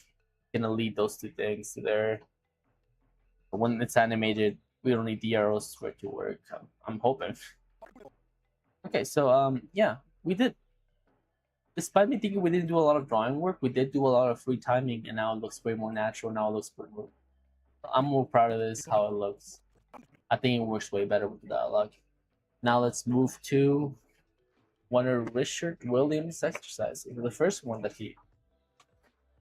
Gonna lead those 2 things to there. But when it's animated, we don't need the arrows for it to work. I'm hoping. Okay, so yeah, we did. Despite me thinking we didn't do a lot of drawing work, we did do a lot of free timing, and now it looks way more natural. Now it looks way more. I'm more proud of this how it looks. I think it works way better with the dialogue. Now let's move to one of Richard Williams' exercises. The first one that he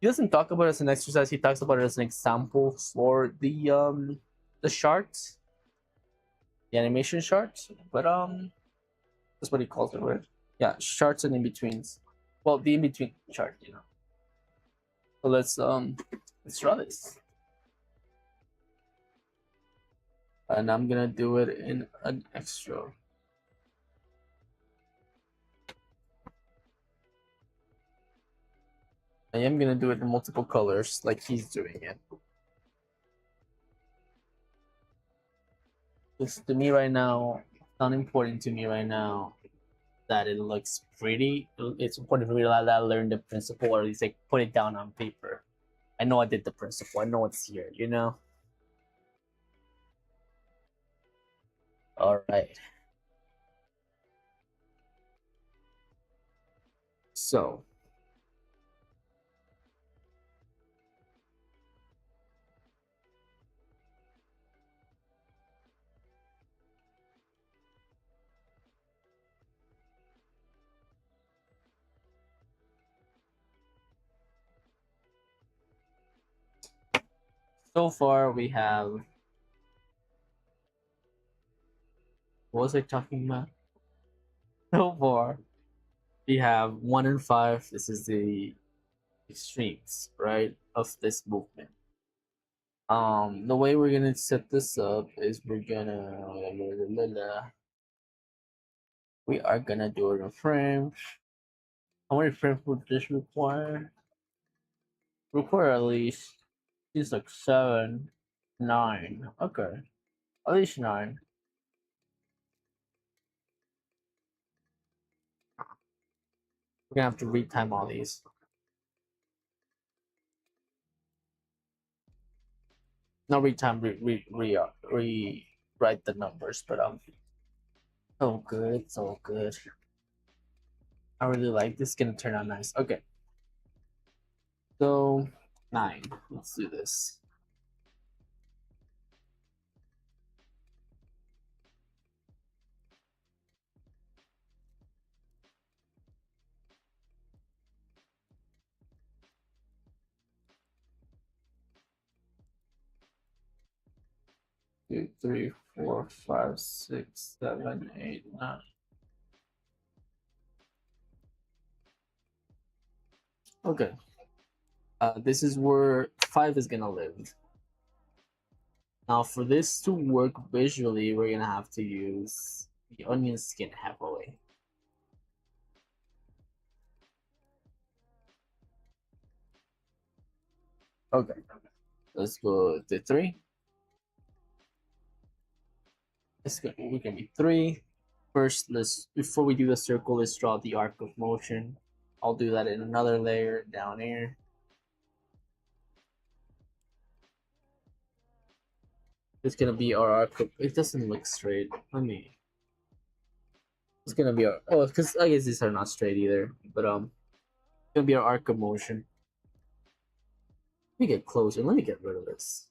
doesn't talk about it as an exercise. He talks about it as an example for the charts, the animation charts. But that's what he calls it, right? Yeah, charts and in betweens. Well, the in between chart, you know. So let's draw this, and I'm gonna do it in an extra. I am gonna do it in multiple colors, like he's doing it. Because to me right now, it's not important to me right now that it looks pretty. It's important for me that I learn the principle, or at least like put it down on paper. I know I did the principle. I know it's here. You know. All right. So so far we have. What was I talking about? So far we have 1 and 5. This is the extremes, right, of this movement. The way we're gonna set this up is we are gonna do it in frames. How many frames would this require? Require at least it's like 7, 9. Okay, at least 9. We're gonna have to retime all these. Not retime, rewrite the numbers, but so good, so good. I really like this. Gonna turn out nice. Okay, so 9. Let's do this. Two, three, 4, 5, 6, 7, 8, 9. Okay. This is where 5 is gonna live. Now, for this to work visually, we're gonna have to use the onion skin heavily. Okay. Let's go to 3. We can be 3. First, let's before we do the circle, let's draw the arc of motion. I'll do that in another layer down here. It's gonna be our arc of, it doesn't look straight. Let me. It's gonna be our, oh, because I guess these are not straight either. But it's gonna be our arc of motion. Let me get closer. Let me get rid of this.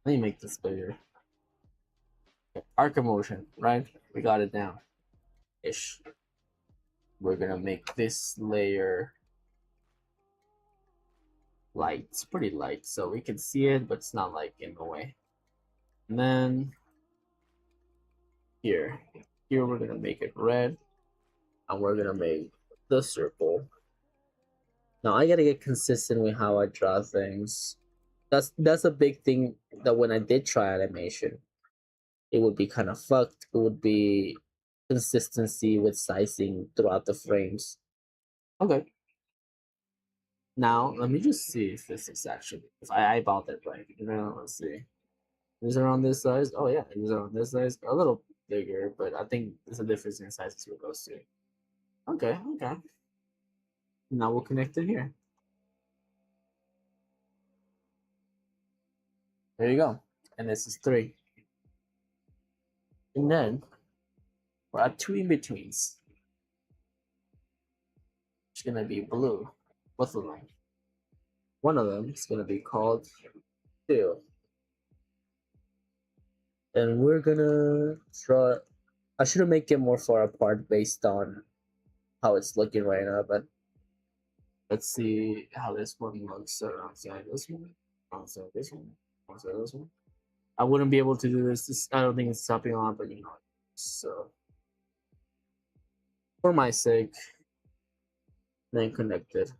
Let me make this bigger. Okay. Arc of motion, right? We got it down. Ish. We're gonna make this layer light. It's pretty light, so we can see it, but it's not like in the way. And then here, we're gonna make it red, and we're gonna make the circle. Now I gotta get consistent with how I draw things. That's a big thing that when I did try animation, it would be kind of fucked. It would be consistency with sizing throughout the frames. Okay. Now let me just see if this is actually if I eyeballed it right. Let's see. Is it on this size? Oh yeah, is it on this size? A little bigger, but I think there's a difference in sizes we'll go see. Okay, okay. Now we'll connect it here. There you go. And this is 3. And then we're at 2 in betweens. It's gonna be blue. Both of them. One of them is gonna be called 2. And we're gonna draw. I should make it more far apart based on how it's looking right now, but let's see how this one looks alongside this one, alongside this one, alongside this one. I wouldn't be able to do this. I don't think it's stopping on, but you know. So, for my sake, then connect it.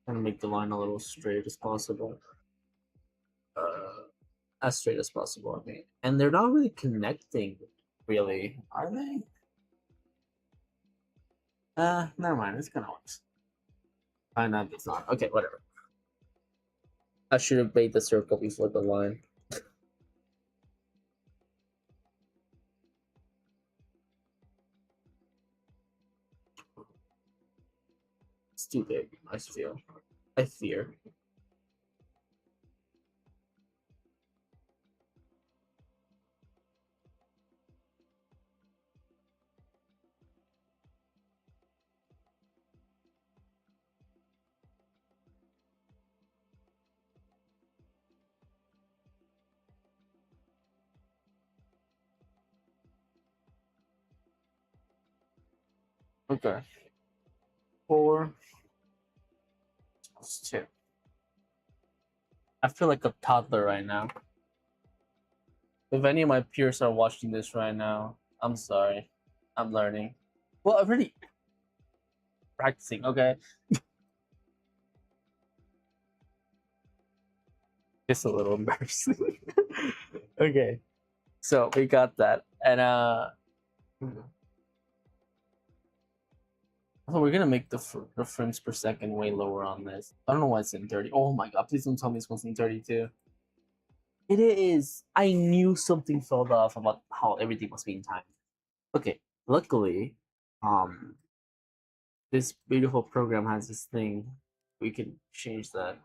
And make the line a little straight as possible. Uh, as straight as possible. I mean, and they're not really connecting, really, are they? Never mind. It's gonna work. Fine, not. It's not. Okay, whatever. I should have made the circle before the line. It's too big. I feel. I fear. Okay. 4 plus 2. I feel like a toddler right now. If any of my peers are watching this right now, I'm sorry. I'm learning. Well, I'm really practicing, okay? Just a little embarrassing. Okay. So we got that. And so we're gonna make the frames per second way lower on this. I don't know why it's in 30. Oh my god, please don't tell me it's supposed to be 32. It is. I knew something felt off about how everything was being timed. Okay, luckily, um, this beautiful program has this thing. We can change that.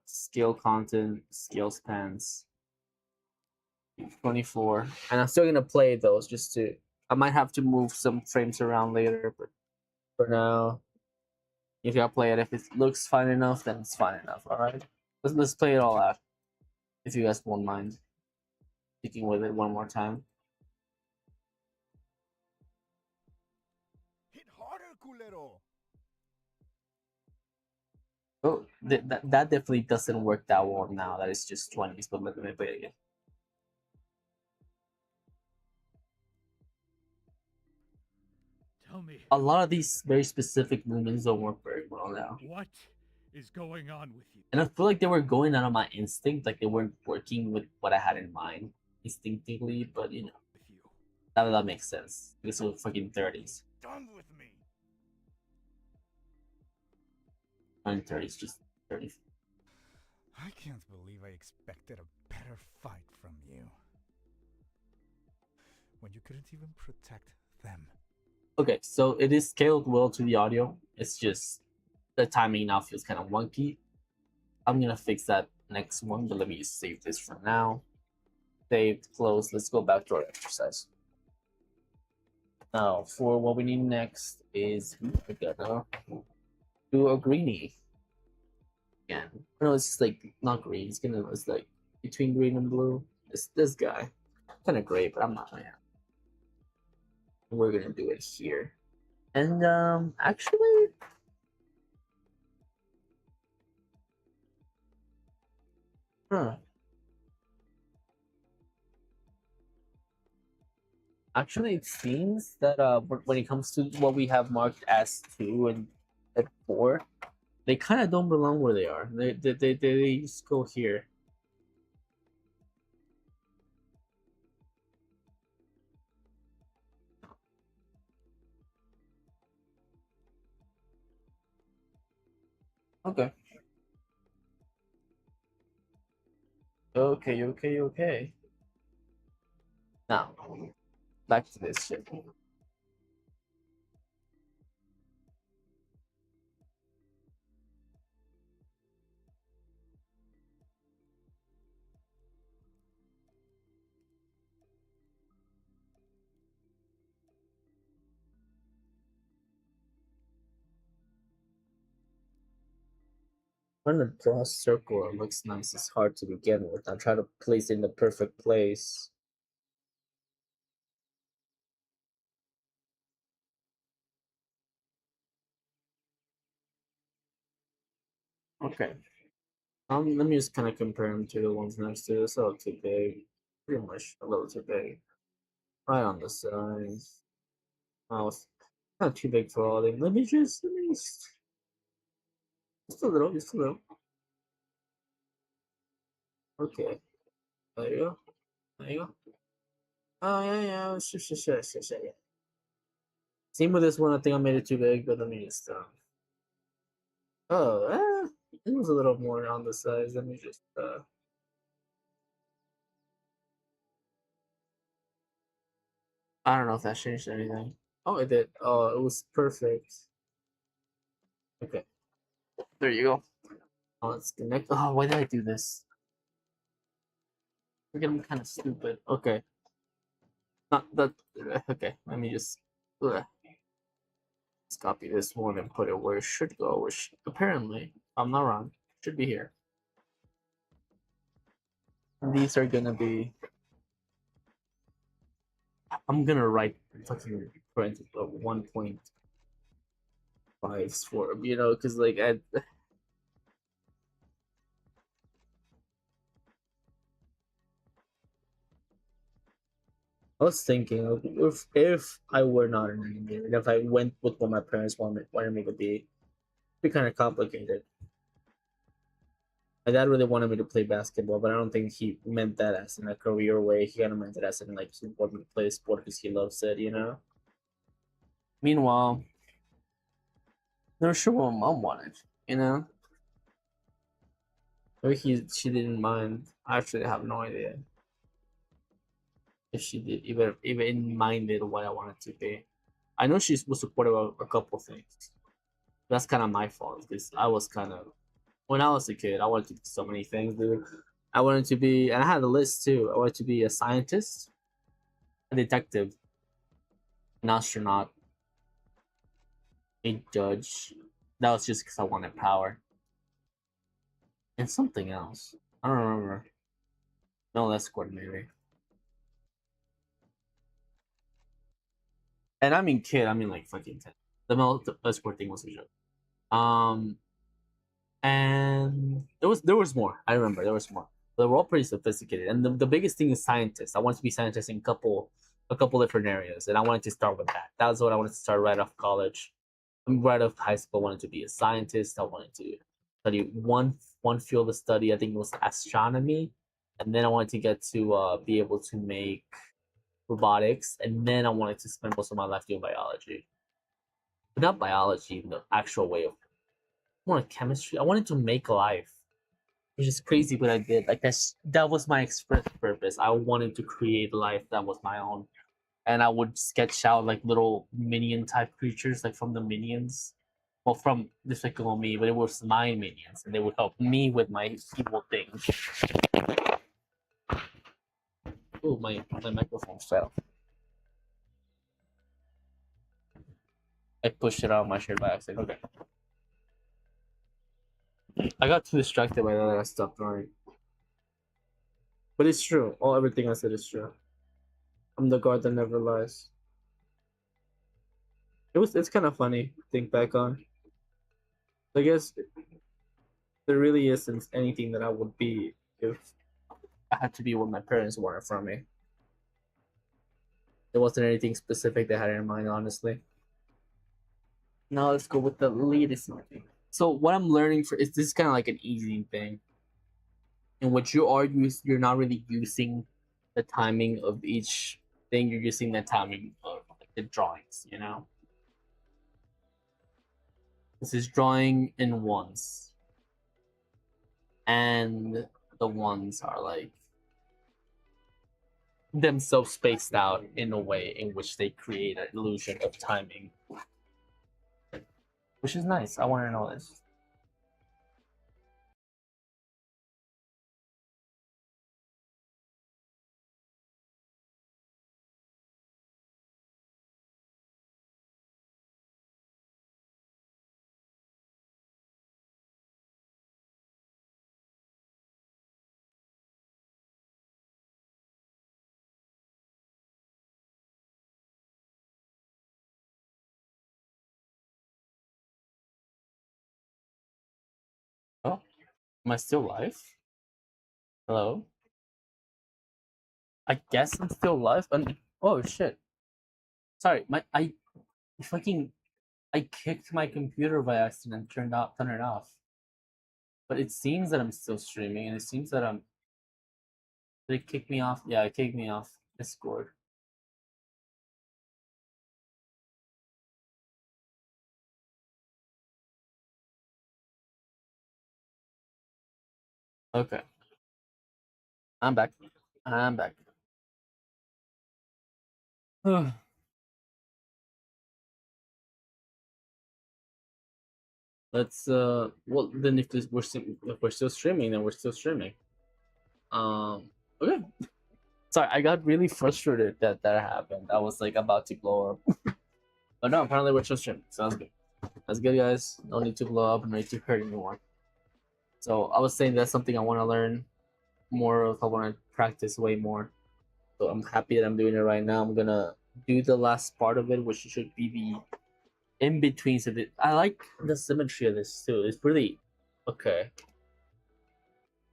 Scale content, scale spans, 24. And I'm still gonna play those just to. I might have to move some frames around later, but for now, if y'all play it, if it looks fine enough, then it's fine enough. All right, let's play it all out. If you guys won't mind sticking with it one more time. Hit harder, culero! Oh, that definitely doesn't work that well now. That it's just 20s, but let me play it again. Tell me. A lot of these very specific movements don't work very well now. What is going on with you? And I feel like they were going out of my instinct, like they weren't working with what I had in mind instinctively, but you know, With you. that makes sense. It's all fucking 30s. Done with me. And 30s, just 30s. I can't believe I expected a better fight from you. When you couldn't even protect them. Okay, so it is scaled well to the audio. It's just the timing now feels kind of wonky. I'm gonna fix that next one, but let me just save this for now. Saved, close. Let's go back to our exercise. Now, for what we need next is we're gonna do a greenie again. No, it's just like not green. It's like between green and blue. It's this guy, kind of gray, but I'm not. Yeah. We're gonna do it here, and actually, huh. Actually, it seems that when it comes to what we have marked as 2 and 4, they kind of don't belong where they are. They just go here. Okay. Okay. Now, back to this shit. Trying to draw a circle that looks nice is hard to begin with. I'm trying to place it in the perfect place. Okay. Let me just kind of compare them to the ones next to this. Oh, too big. Pretty much a little too big. Right on the sides. Oh, it's not too big for all of them. Let me just a little, just a little. Okay. There you go. There you go. Oh yeah, yeah. Sure, yeah. Same with this one. I think I made it too big, but let me just. Oh, it was a little more on the size. Let me just. I don't know if that changed anything. Oh, it did. Oh, it was perfect. Okay. There you go. Oh, let's connect. Oh, why did I do this? We're getting kind of stupid. Okay. Not that. Okay. Let me just. Ugh. Let's copy this one and put it where it should go, which apparently, if I'm not wrong, should be here. And these are gonna be. I'm gonna write fucking parentheses 1.5 for because like I was thinking if I were not an engineer, and if I went with what my parents wanted me to be, it'd be kind of complicated. My dad really wanted me to play basketball, but I don't think he meant that as in a career way. He kind of meant it as in like he wanted me to play a sport because he loves it. Meanwhile, not sure what my mom wanted. Maybe she didn't mind. I actually have no idea if she did even minded what I wanted to be. I know she was supportive of a couple things. That's kind of my fault because I was kind of when I was a kid, I wanted to do so many things, dude. I wanted to be, and I had a list too. I wanted to be a scientist, a detective, an astronaut, a judge. That was just because I wanted power. And something else. I don't remember. No, that's coordinator. And I mean kid, I mean like fucking 10. The escort thing was a joke. Um, and there was more. I remember there was more. But they were all pretty sophisticated. And the biggest thing is scientists. I wanted to be scientist in a couple different areas, and I wanted to start with that. That was what I wanted to start right off college. Right off high school. I wanted to be a scientist. I wanted to study one field of study. I think it was astronomy, and then I wanted to get to be able to make robotics, and then I wanted to spend most of my life doing biology. But not biology, the actual way of more like chemistry. I wanted to make life, which is crazy, but I did. Like that was my express purpose. I wanted to create life that was my own, and I would sketch out like little minion type creatures, like from the minions. Well, from Despicable Me, but it was my minions, and they would help me with my evil things. Oh, my microphone fell. I pushed it out of my shirt by accident. Okay. I got too distracted by that. I stopped drawing. But it's true. Everything I said is true. I'm the god that never lies. It's kind of funny to think back on. I guess there really isn't anything that I would be if I had to be what my parents wanted from me. There wasn't anything specific they had in mind, honestly. Now let's go with the latest thing. So what I'm learning for is this is kind of like an easing thing, in which you're not really using the timing of each thing. You're using the timing of like, the drawings. This is drawing in ones, and the ones are like themselves spaced out in a way in which they create an illusion of timing, which is nice. I want to know this. Oh, am I still live? Hello? I guess I'm still live. Oh shit! Sorry, my I fucking I kicked my computer by accident. Turned it off. But it seems that I'm still streaming, and it seems that I'm Did it kick me off? Yeah, it kicked me off Discord. Okay. I'm back. I'm back. Let's well then if we're still streaming, then we're still streaming. Okay. Sorry, I got really frustrated that that happened. I was like about to blow up. But no, apparently we're still streaming. Sounds good. That's good, guys. No need to blow up and no need to hurt anyone. So I was saying that's something I want to learn more of. I want to practice way more. So I'm happy that I'm doing it right now. I'm gonna do the last part of it, which should be the in betweens of it. I like the symmetry of this too. It's really okay.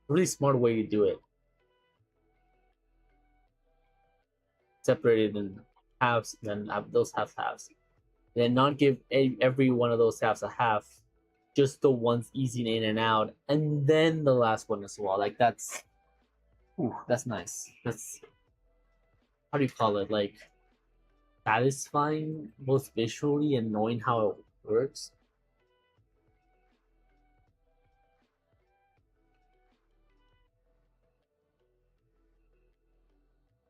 Really smart way to do it. Separated in halves, and then have those halves. And then not give every one of those halves a half. Just the ones easing in and out, and then the last one as well. Like that's nice. That's how do you call it? Like satisfying both visually and knowing how it works.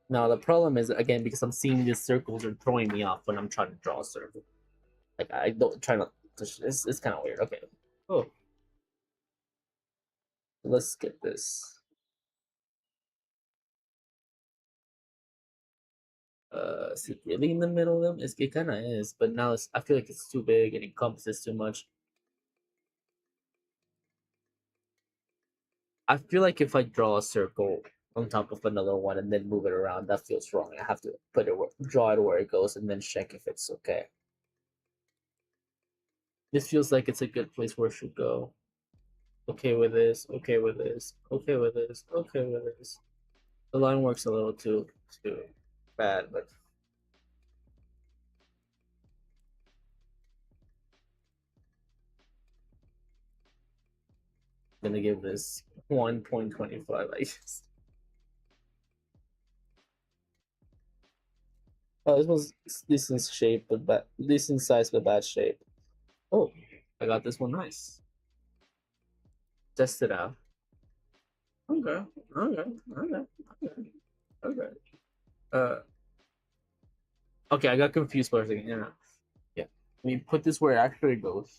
Now the problem is again because I'm seeing these circles are throwing me off when I'm trying to draw a circle. Like I don't try not. It's kind of weird. Okay. Oh, let's skip this. Is it really in the middle of them? It kind of is, but now I feel like it's too big and encompasses too much. I feel like if I draw a circle on top of another one and then move it around, that feels wrong. I have to draw it where it goes, and then check if it's okay. This feels like it's a good place where it should go. Okay with this. Okay with this. Okay with this. Okay with this. The line works a little too bad, but I'm gonna give this 1.25, I guess. Oh, this was decent shape, but decent size, but bad shape. Oh, I got this one nice. Test it out. Okay, okay, okay, okay, okay. Uh, okay, I got confused for a second. Yeah, yeah. I mean, put this where it actually goes.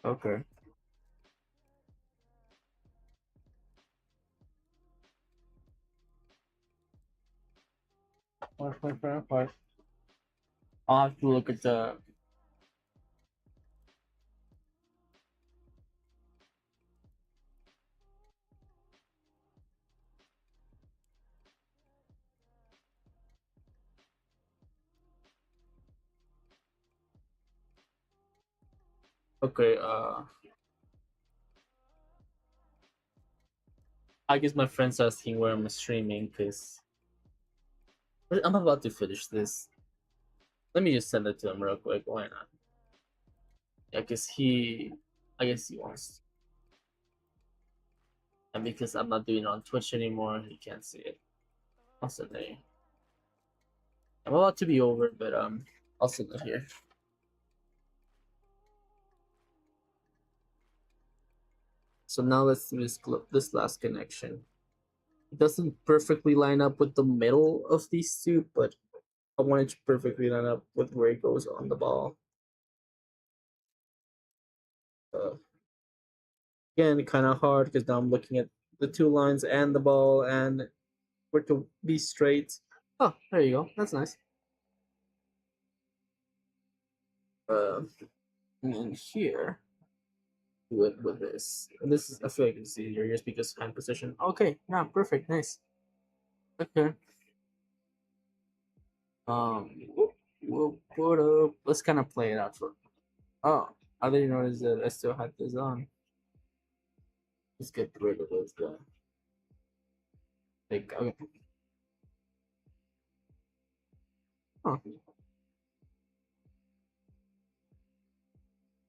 Okay. I'll have to look at the. Okay. I guess my friend's asking where I'm streaming because I'm about to finish this. Let me just send it to him real quick. Why not? Yeah, because I guess he wants, and because I'm not doing it on Twitch anymore, he can't see it. I'll send it. I'm about to be over, but I'll send it here. So now let's do this last connection. It doesn't perfectly line up with the middle of these two, but I want it to perfectly line up with where it goes on the ball. Uh, Again, kind of hard because now I'm looking at the two lines and the ball and where to be straight. Oh, there you go. That's nice. And then here, do it with this. And this is, I feel like it's easier just because hand position. Okay, yeah, perfect, nice. Okay. We'll put up. Let's kind of play it out for. Oh, I didn't notice that I still had this on. Let's get rid of this guy. Okay. Huh.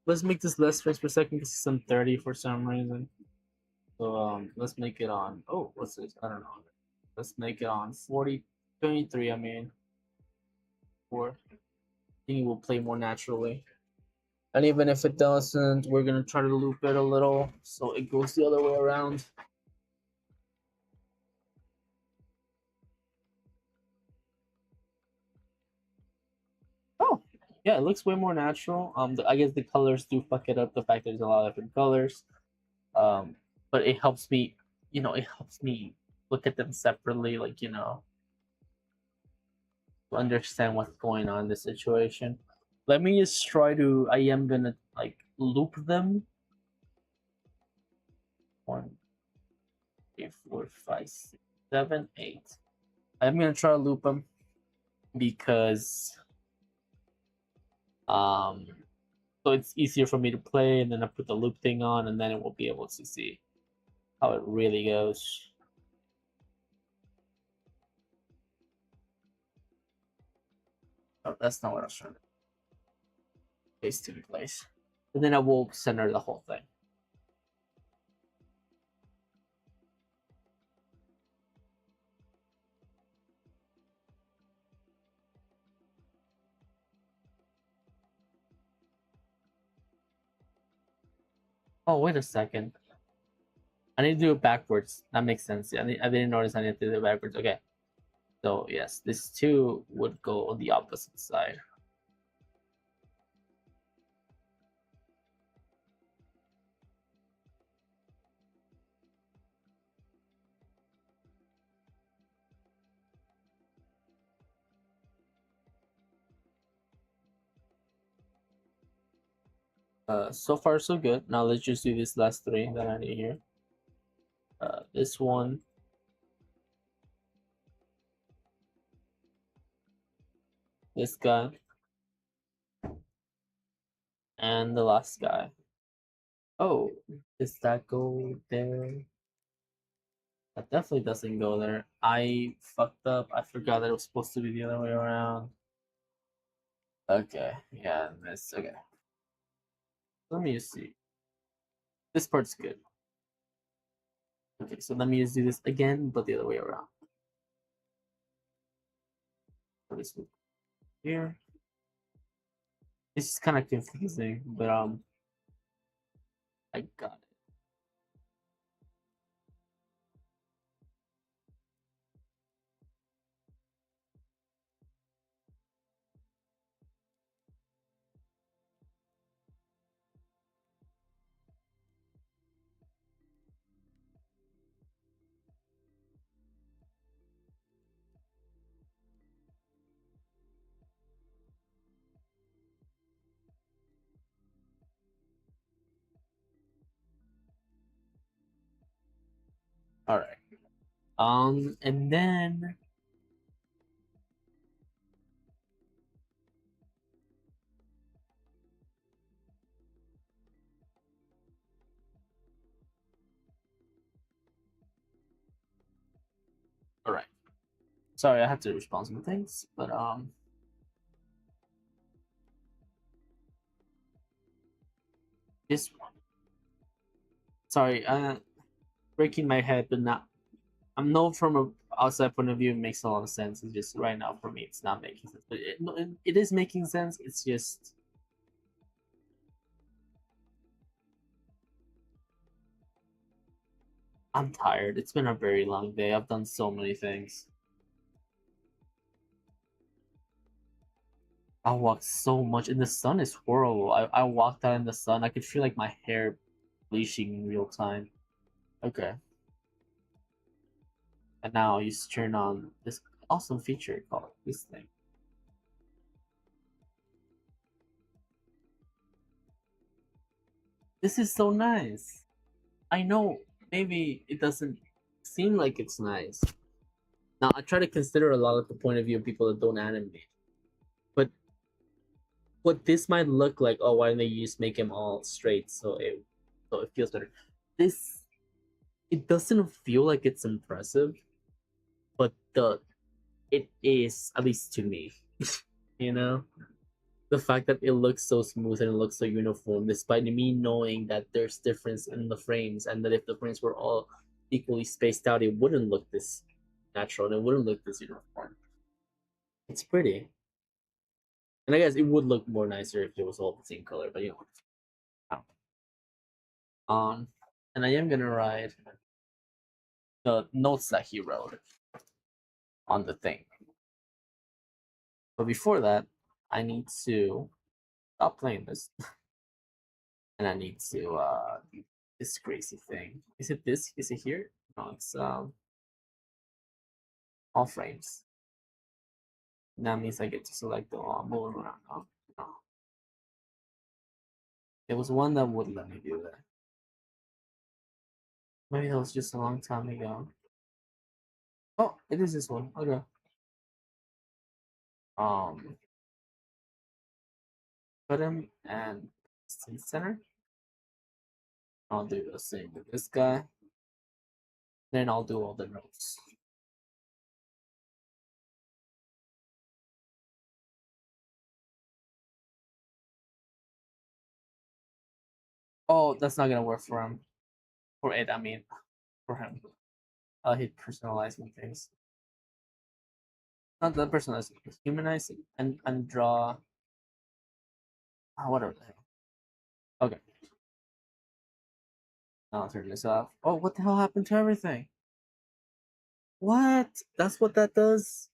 let's make this less frames per second because it's on 30 for some reason. So let's make it on. Oh, what's this? I don't know. Let's make it on 23. I mean, for I think it will play more naturally. And even if it doesn't, we're gonna try to loop it a little so it goes the other way around. Oh, yeah, it looks way more natural. I guess the colors do fuck it up. The fact there's a lot of different colors. Um, but it helps me, it helps me look at them separately, like to understand what's going on in the situation. Let me just try to. I am gonna like loop them. 1, 2, 3, 4, 5, 6, 7, 8. I'm gonna try to loop them because um so it's easier for me to play, and then I put the loop thing on, and then it will be able to see how it really goes. Oh, that's not what I was trying to paste in place. And then I will center the whole thing. Oh, wait a second. I need to do it backwards. That makes sense. Yeah, I didn't notice I need to do it backwards. Okay. So yes, this 2 would go on the opposite side. So far so good. Now let's just do this last 3 that I need here. This one, this guy, and the last guy. Oh, does that go there? That definitely doesn't go there. I fucked up. I forgot that it was supposed to be the other way around. Okay, yeah, this okay. Let me just see. This part's good. Okay, so let me just do this again, but the other way around. So this one here. It's kind of confusing, but I got it. All right. And then all right. Sorry, I had to respond some things, but this one. Sorry, breaking my head, but not. I'm known from a outside point of view. It makes a lot of sense. It's just right now for me, it's not making sense. But it is making sense. It's just I'm tired. It's been a very long day. I've done so many things. I walked so much, and the sun is horrible. I walked out in the sun. I could feel like my hair bleaching in real time. Okay, and now you just turn on this awesome feature called this thing. This is so nice. I know maybe it doesn't seem like it's nice. Now I try to consider a lot of the point of view of people that don't animate, but what this might look like, oh, why don't they just make them all straight so it feels better. This it doesn't feel like it's impressive, but the it is, at least to me. you know the fact that it looks so smooth and it looks so uniform, despite me knowing that there's difference in the frames, and that if the frames were all equally spaced out, it wouldn't look this natural and it wouldn't look this uniform. It's pretty. And I guess it would look more nicer if it was all the same color, but you know. And I am gonna write the notes that he wrote on the thing. But before that, I need to stop playing this. And I need to do this crazy thing. Is it this? Is it here? No, it's all frames. That means I get to select the move around. Oh, no. There was one that would let me do that. Maybe that was just a long time ago. Oh, it is this one. Okay. Um, put him and center. I'll do the same with this guy. Then I'll do all the notes. Oh, that's not gonna work for him. For it, I mean, for him. He'd personalize my things. Not that personalize, humanize it and draw. Oh, whatever the hell. Okay. Now I'll turn this off. Oh, what the hell happened to everything? What? That's what that does?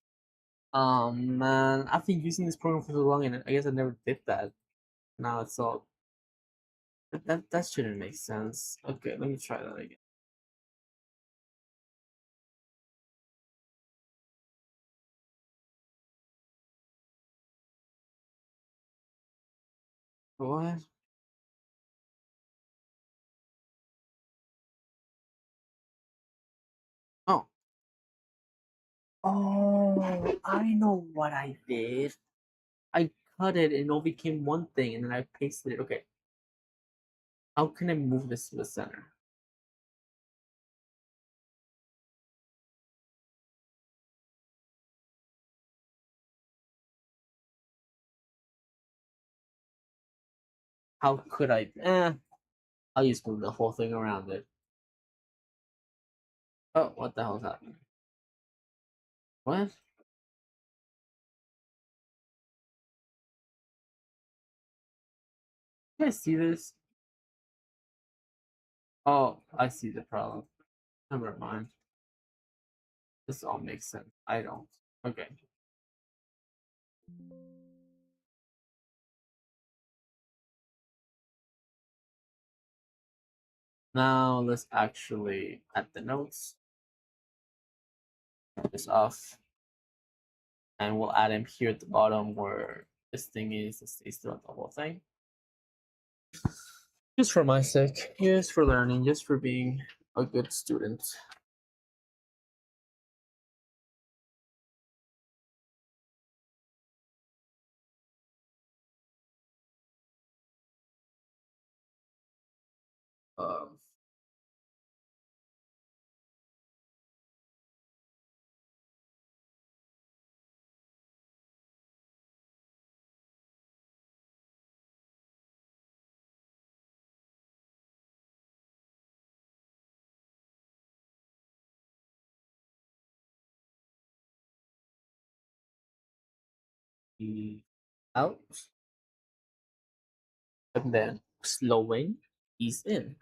Man, I've been using this program for so long, and I guess I never did that. Now it's all that shouldn't make sense. Okay, let me try that again. What? Oh. Oh, I know what I did. I cut it and it all became one thing, and then I pasted it. Okay. How can I move this to the center? How could I? I'll just move the whole thing around it. Oh, what the hell's happening? What? Can I see this? Oh, I see the problem. Never mind. This all makes sense. I don't. Okay. Now let's actually add the notes. Turn this off. And we'll add him here at the bottom where this thing is. It stays throughout the whole thing. Just for my sake. Just for learning. Just for being a good student. Um, out. And then slowing, ease in.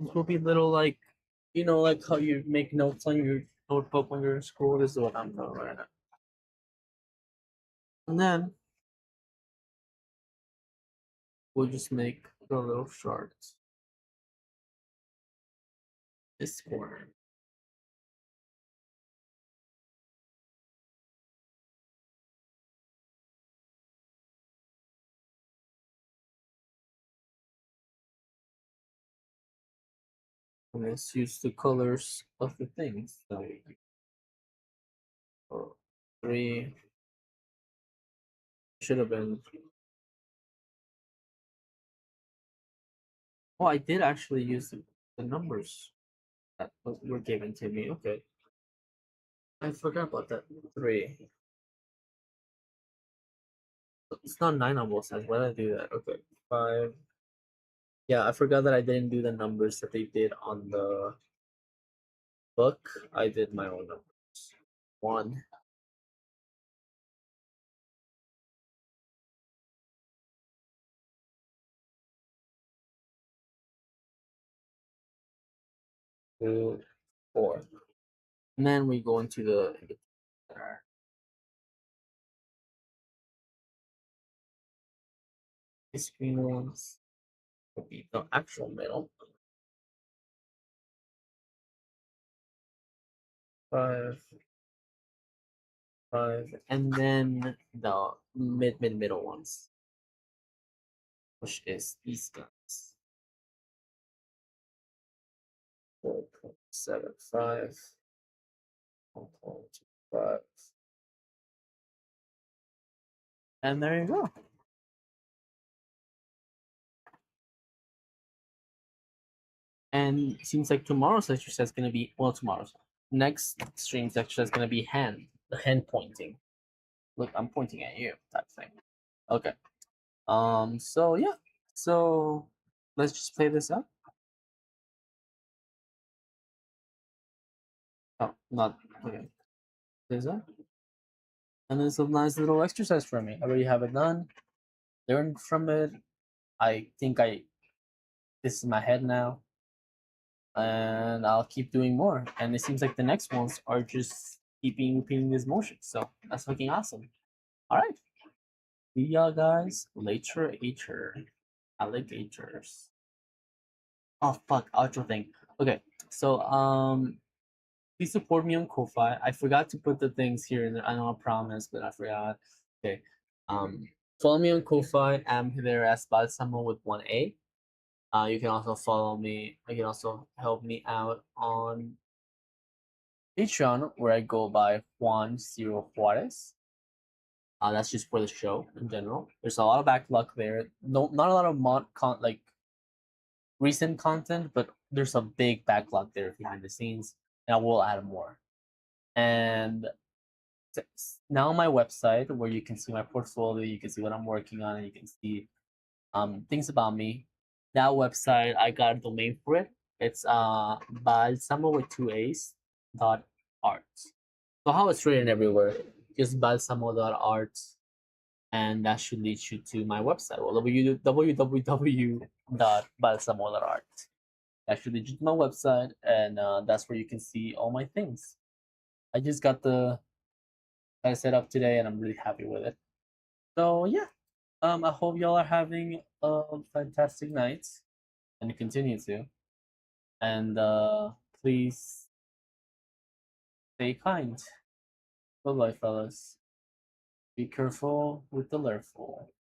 It will be little like, like how you make notes on your notebook when you're in school. This is what I'm doing right now. And then we'll just make the little shorts. This corner. And let's use the colors of the things. So, 3 should have been Oh, I did actually use the numbers that were given to me. Okay. I forgot about that. 3. It's not 9 on both sides. Why did I do that? Okay. 5. Yeah, I forgot that I didn't do the numbers that they did on the book. I did my own numbers. 1, 2, 4. And then we go into the screen ones. Will be the actual middle. 5, 5, and then the middle ones, which is these guys. 4.75, 1.25, and there you go. And it seems like tomorrow's exercise is gonna be tomorrow's next stream's exercise is gonna be the hand pointing. Look, I'm pointing at you, type thing. Okay. So yeah. So let's just play this up. Oh, not okay. This up. And it's a nice little exercise for me. I already have it done. Learned from it. I think this is my head now. And I'll keep doing more. And it seems like the next ones are just keeping repeating this motion. So that's fucking awesome. Alright. See y'all guys later. Alligators. Oh fuck, outro thing. Okay, so please support me on Ko-Fi. I forgot to put the things here. I know I promised, but I forgot. Okay. Um, follow me on Ko-Fi. I'm there as Balsamo with 1A. You can also follow me. You can also help me out on Patreon, where I go by Juan Ciro Juarez. That's just for the show in general. There's a lot of backlog there. No, not a lot of like recent content, but there's a big backlog there behind the scenes, and I will add more. And now my website, where you can see my portfolio, you can see what I'm working on, and you can see things about me. That website, I got a domain for it. It's balsamo with 2 A's .art. So how it's written everywhere, just balsamo.art, and that should lead you to my website. Well, www.balsamo.art. That should lead you to my website, and that's where you can see all my things. I just got the I set up today, and I'm really happy with it. So yeah, I hope y'all are having a fantastic night, and continue to. And please stay kind. Bye bye, fellas. Be careful with the Lurful.